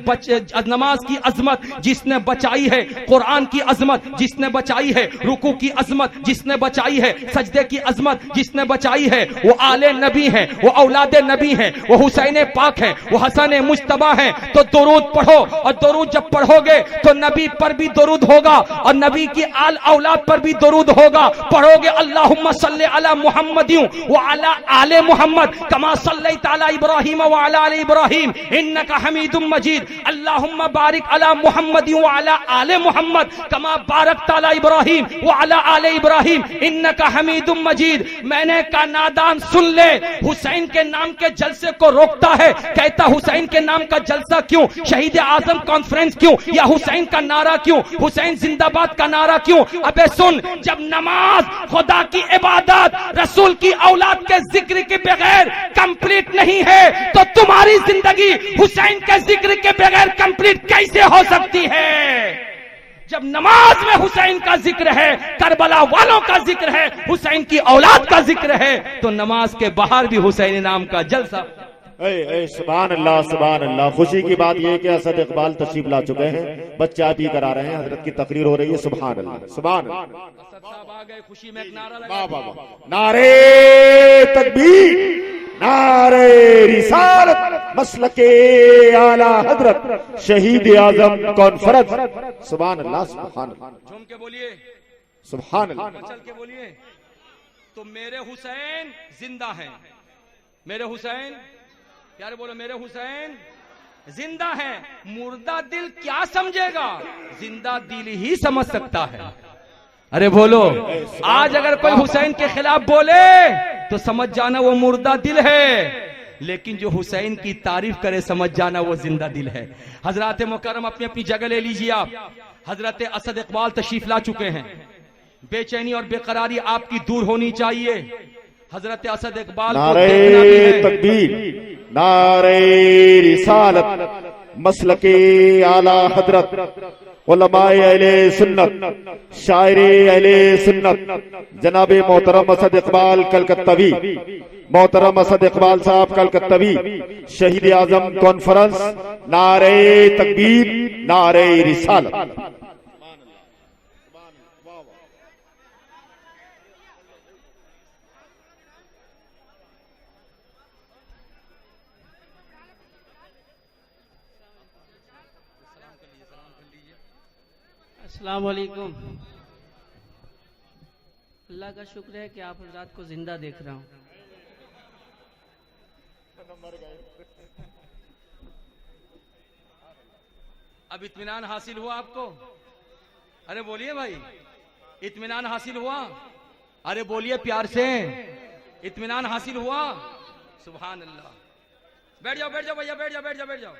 नमाज की अजमत जिसने बचाई है, कुरान की अजमत जिसने बचाई है, रुकू की अजमत जिसने बचाई है, सजदे की अजमत जिसने बचाई है, वो आले नबी है, वो औलादे नबी है, वो हुसैन पाक है, वो हसन मुज्तबा है। तो दुरूद पढ़ो, और दुरूद जब पढ़ोगे तो नबी पर भी दुरूद होगा और नबी की औलाद पर भी दुरूद होगा। पढ़ोगे अल्लाहुम्मा सल्ली अला मुहम्मदिन व अला आले मुहम्मद कमा सल्लैता अला इब्राहीम व अला आले इब्राहीम इन्नका हमीदुम मजीद। अल्लाहुम्मा बारिक अला मुहम्मदिन व अला आले मुहम्मद कमा बारकता अला इब्राहीम व अला आले इब्राहीम इन्नका हमीदुम मजीद। मैंने कहा नादान सुन ले, हुसैन के नाम के जलसे को रोकता है, कहता हुसैन के नाम का जलसा क्यों, शहीद आजम कॉन्फ्रेंस क्यों, या हुसैन का नारा क्यों, हुसैन जिंदाबाद का नारा क्यों? अबे सुन, जब नमाज खुदा की इबादत रसूल की औलाद के जिक्र के बगैर कंप्लीट नहीं है, तो तुम्हारी जिंदगी हुसैन के जिक्र के बगैर कंप्लीट कैसे हो सकती है? जब नमाज में हुसैन का जिक्र है, करबला वालों का जिक्र है, हुसैन की औलाद का जिक्र है, तो नमाज के बाहर भी हुसैन नाम का जलसा। सुभान अल्लाह, सुभान अल्लाह। खुशी की बात यह कि असद इकबाल तशरीफ ला चुके हैं, बच्चे आप ही करा रहे हैं, हजरत की तकरीर हो रही है। सुभान अल्लाह, सुभान अल्लाह। खुशी में एक नारा वाह वाह वाह, नारे तकबीर, नारे रिसालत, मसलके आला हजरत शहीद आजम कॉन्फ्रेंस। सुभान अल्लाह, सुभान अल्लाह। झूम के बोलिए सुभान अल्लाह। चल के बोलिए। तो मेरे हुसैन जिंदा हैं, मेरे हुसैन प्यारे बोलो मेरे हुसैन जिंदा है। मुर्दा दिल क्या समझेगा, जिंदा दिल ही समझ सकता है। अरे बोलो, आज अगर कोई हुसैन के खिलाफ बोले तो समझ जाना वो मुर्दा दिल है, लेकिन जो हुसैन की तारीफ करे समझ जाना वो जिंदा दिल है। हजरत मुकर्रम अपनी अपनी जगह ले लीजिए आप। हजरत असद इकबाल तशरीफ ला चुके हैं। बेचैनी और बेकरारी आपकी दूर होनी चाहिए। हजरत असद इकबाल को देखना भी नारे है। तकबीर, नारे रिसालत, मसलके आला हजरत, उलमाए अहले सुन्नत, शायरे अहले सुन्नत, जनाबे मोहतरम असद इकबाल कलकत्तावी, मोहतरम असद इकबाल साहब कलकत्तावी, शहीद आजम कॉन्फ्रेंस। नारे तकबीर, नारे रिसालत। अस्सलाम वालेकुम। अल्लाह का शुक्र है कि आप हजरात को जिंदा देख रहा हूँ। अब इत्मीनान हासिल हुआ आपको? अरे बोलिए भाई, इत्मीनान हासिल हुआ? अरे बोलिए प्यार से, इत्मीनान हासिल हुआ? सुभान अल्लाह। बैठ जाओ बैठ जाओ भैया, बैठ जाओ बैठ जाओ बैठ जाओ।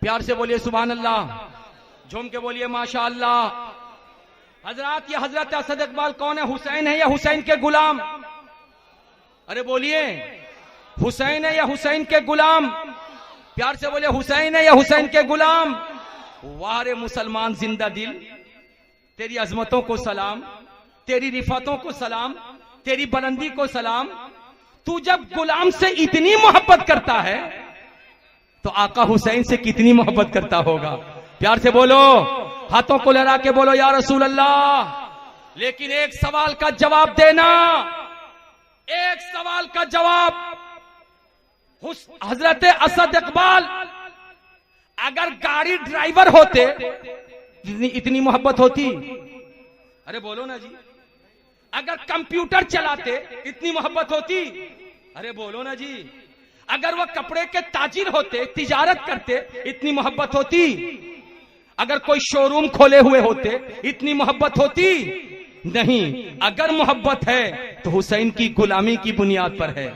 प्यार से बोलिए सुभान अल्लाह, झूम के बोलिए माशा अल्लाह। हजरत, ये हजरत असद इकबाल कौन है? हुसैन है या हुसैन के गुलाम? अरे बोलिए, हुसैन है या हुसैन के गुलाम? प्यार से बोलिए, हुसैन है या हुसैन के गुलाम? वाह रे मुसलमान जिंदा दिल, तेरी अजमतों को सलाम, तेरी रिफातों को सलाम, तेरी बुलंदी को सलाम। तू जब गुलाम से इतनी मोहब्बत करता है तो आका हुसैन से कितनी मोहब्बत करता होगा। प्यार से बोलो, हाथों को लहरा के बोलो या रसूल अल्लाह। लेकिन एक सवाल का जवाब देना, एक सवाल का जवाब। हजरत असद इकबाल अगर गाड़ी ड्राइवर होते इतनी मोहब्बत होती? अरे बोलो ना जी। अगर कंप्यूटर चलाते इतनी मोहब्बत होती? अरे बोलो ना जी। अगर वो कपड़े के ताजिर होते, तिजारत करते, इतनी मोहब्बत होती? अगर कोई शोरूम खोले हुए होते इतनी मोहब्बत होती? नहीं। अगर मोहब्बत है तो हुसैन की गुलामी की बुनियाद पर है,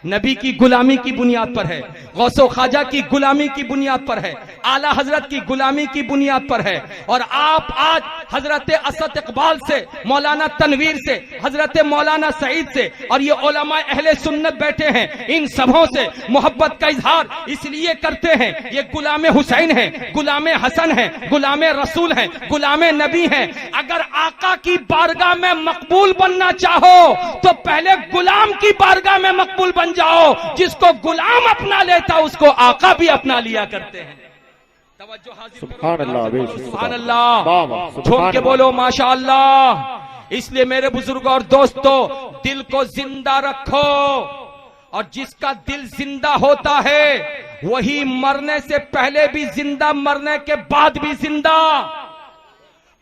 नबी की गुलामी की बुनियाद पर है, गौसो ख्वाजा की गुलामी की बुनियाद पर है, आला हजरत की गुलामी की बुनियाद पर है। और आप आज हजरत असद इकबाल से, मौलाना तनवीर से, हजरत मौलाना सईद से और ये उलमा अहले सुन्नत बैठे हैं, इन सबों से मोहब्बत का इजहार इसलिए करते हैं। ये गुलाम हुसैन है, गुलाम हसन है, गुलाम रसूल है, गुलाम नबी है। अगर आका की बारगाह में मकबूल बनना चाहो तो पहले गुलाम की बारगाह में मकबूल बन जाओ। जिसको गुलाम अपना लेता उसको आका भी अपना लिया करते हैं। तवज्जो हाजिर, सुभान अल्लाह, सुभान अल्लाह, झूम के बोलो माशा अल्लाह। इसलिए मेरे बुजुर्गों और दोस्तों, दिल को जिंदा रखो, और जिसका दिल जिंदा होता है वही मरने से पहले भी जिंदा, मरने के बाद भी जिंदा।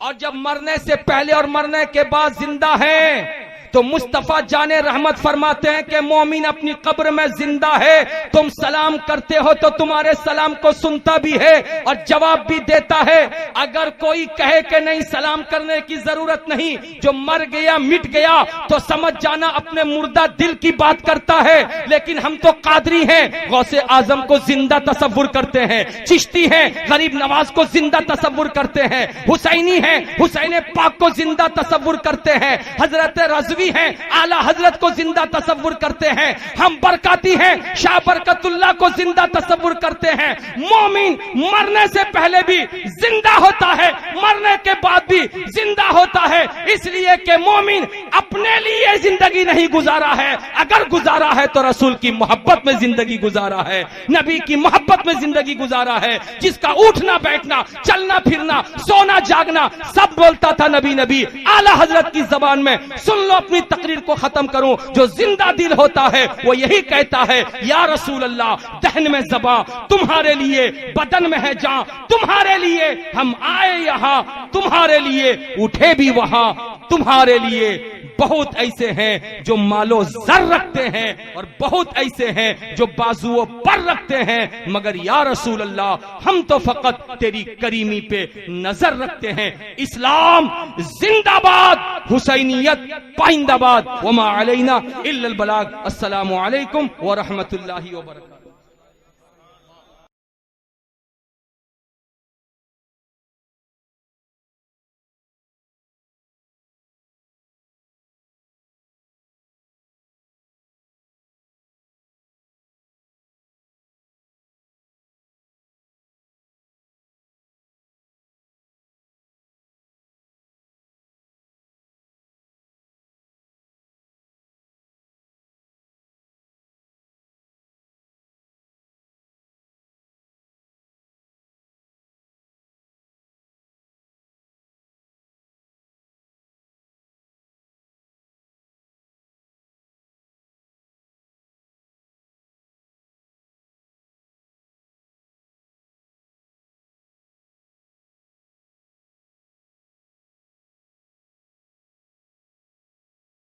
और जब मरने से पहले और मरने के बाद जिंदा है तो मुस्तफा जाने रहमत फरमाते हैं कि मोमिन अपनी कब्र में जिंदा है, तुम सलाम करते हो तो तुम्हारे सलाम को सुनता भी है और जवाब भी देता है। अगर कोई कहे कि नहीं सलाम करने की जरूरत नहीं, जो मर गया मिट गया, तो समझ जाना अपने मुर्दा दिल की बात करता है। लेकिन हम तो कादरी हैं, गौसे आजम को जिंदा तसव्वुर करते हैं, चिश्ती हैं, गरीब नवाज को जिंदा तसव्वुर करते हैं, हुसैनी हैं, हुसैन पाक को जिंदा तसव्वुर करते हैं, हजरत रज़वी हैं, आला हजरत को जिंदा तसव्वुर करते हैं, हम बरकाती हैं, शाह बरकतुल्लाह को जिंदा तसव्वुर करते हैं। मोमिन मरने से पहले भी जिंदा होता है, मरने के बाद भी जिंदा होता है, इसलिए कि मोमिन अपने लिए जिंदगी नहीं गुजारा है, अगर गुजारा है तो रसूल की मोहब्बत में जिंदगी गुजारा है, नबी की मोहब्बत में जिंदगी गुजारा है। जिसका उठना बैठना, चलना फिरना, सोना जागना सब बोलता था नबी नबी, आला हजरत की जबान में। सुन लो अपनी अपनी तकरीर को खत्म करूं। जो जिंदा दिल होता है वो यही कहता है, या रसूल अल्लाह, दहन में ज़बां तुम्हारे लिए, बदन में है जान तुम्हारे लिए, हम आए यहाँ तुम्हारे लिए, उठे भी वहां तुम्हारे लिए। बहुत ऐसे हैं जो मालो जर रखते हैं और बहुत ऐसे हैं जो बाजुओं पर रखते हैं, मगर या रसूल अल्लाह हम तो फकत तेरी करीमी पे नजर रखते हैं। इस्लाम जिंदाबाद, हुसैनियत पाइंदाबाद, वमा अलैना इल्लल बलाग। अस्सलामु अलैकुम व रहमतुल्लाहि व बरकातहू।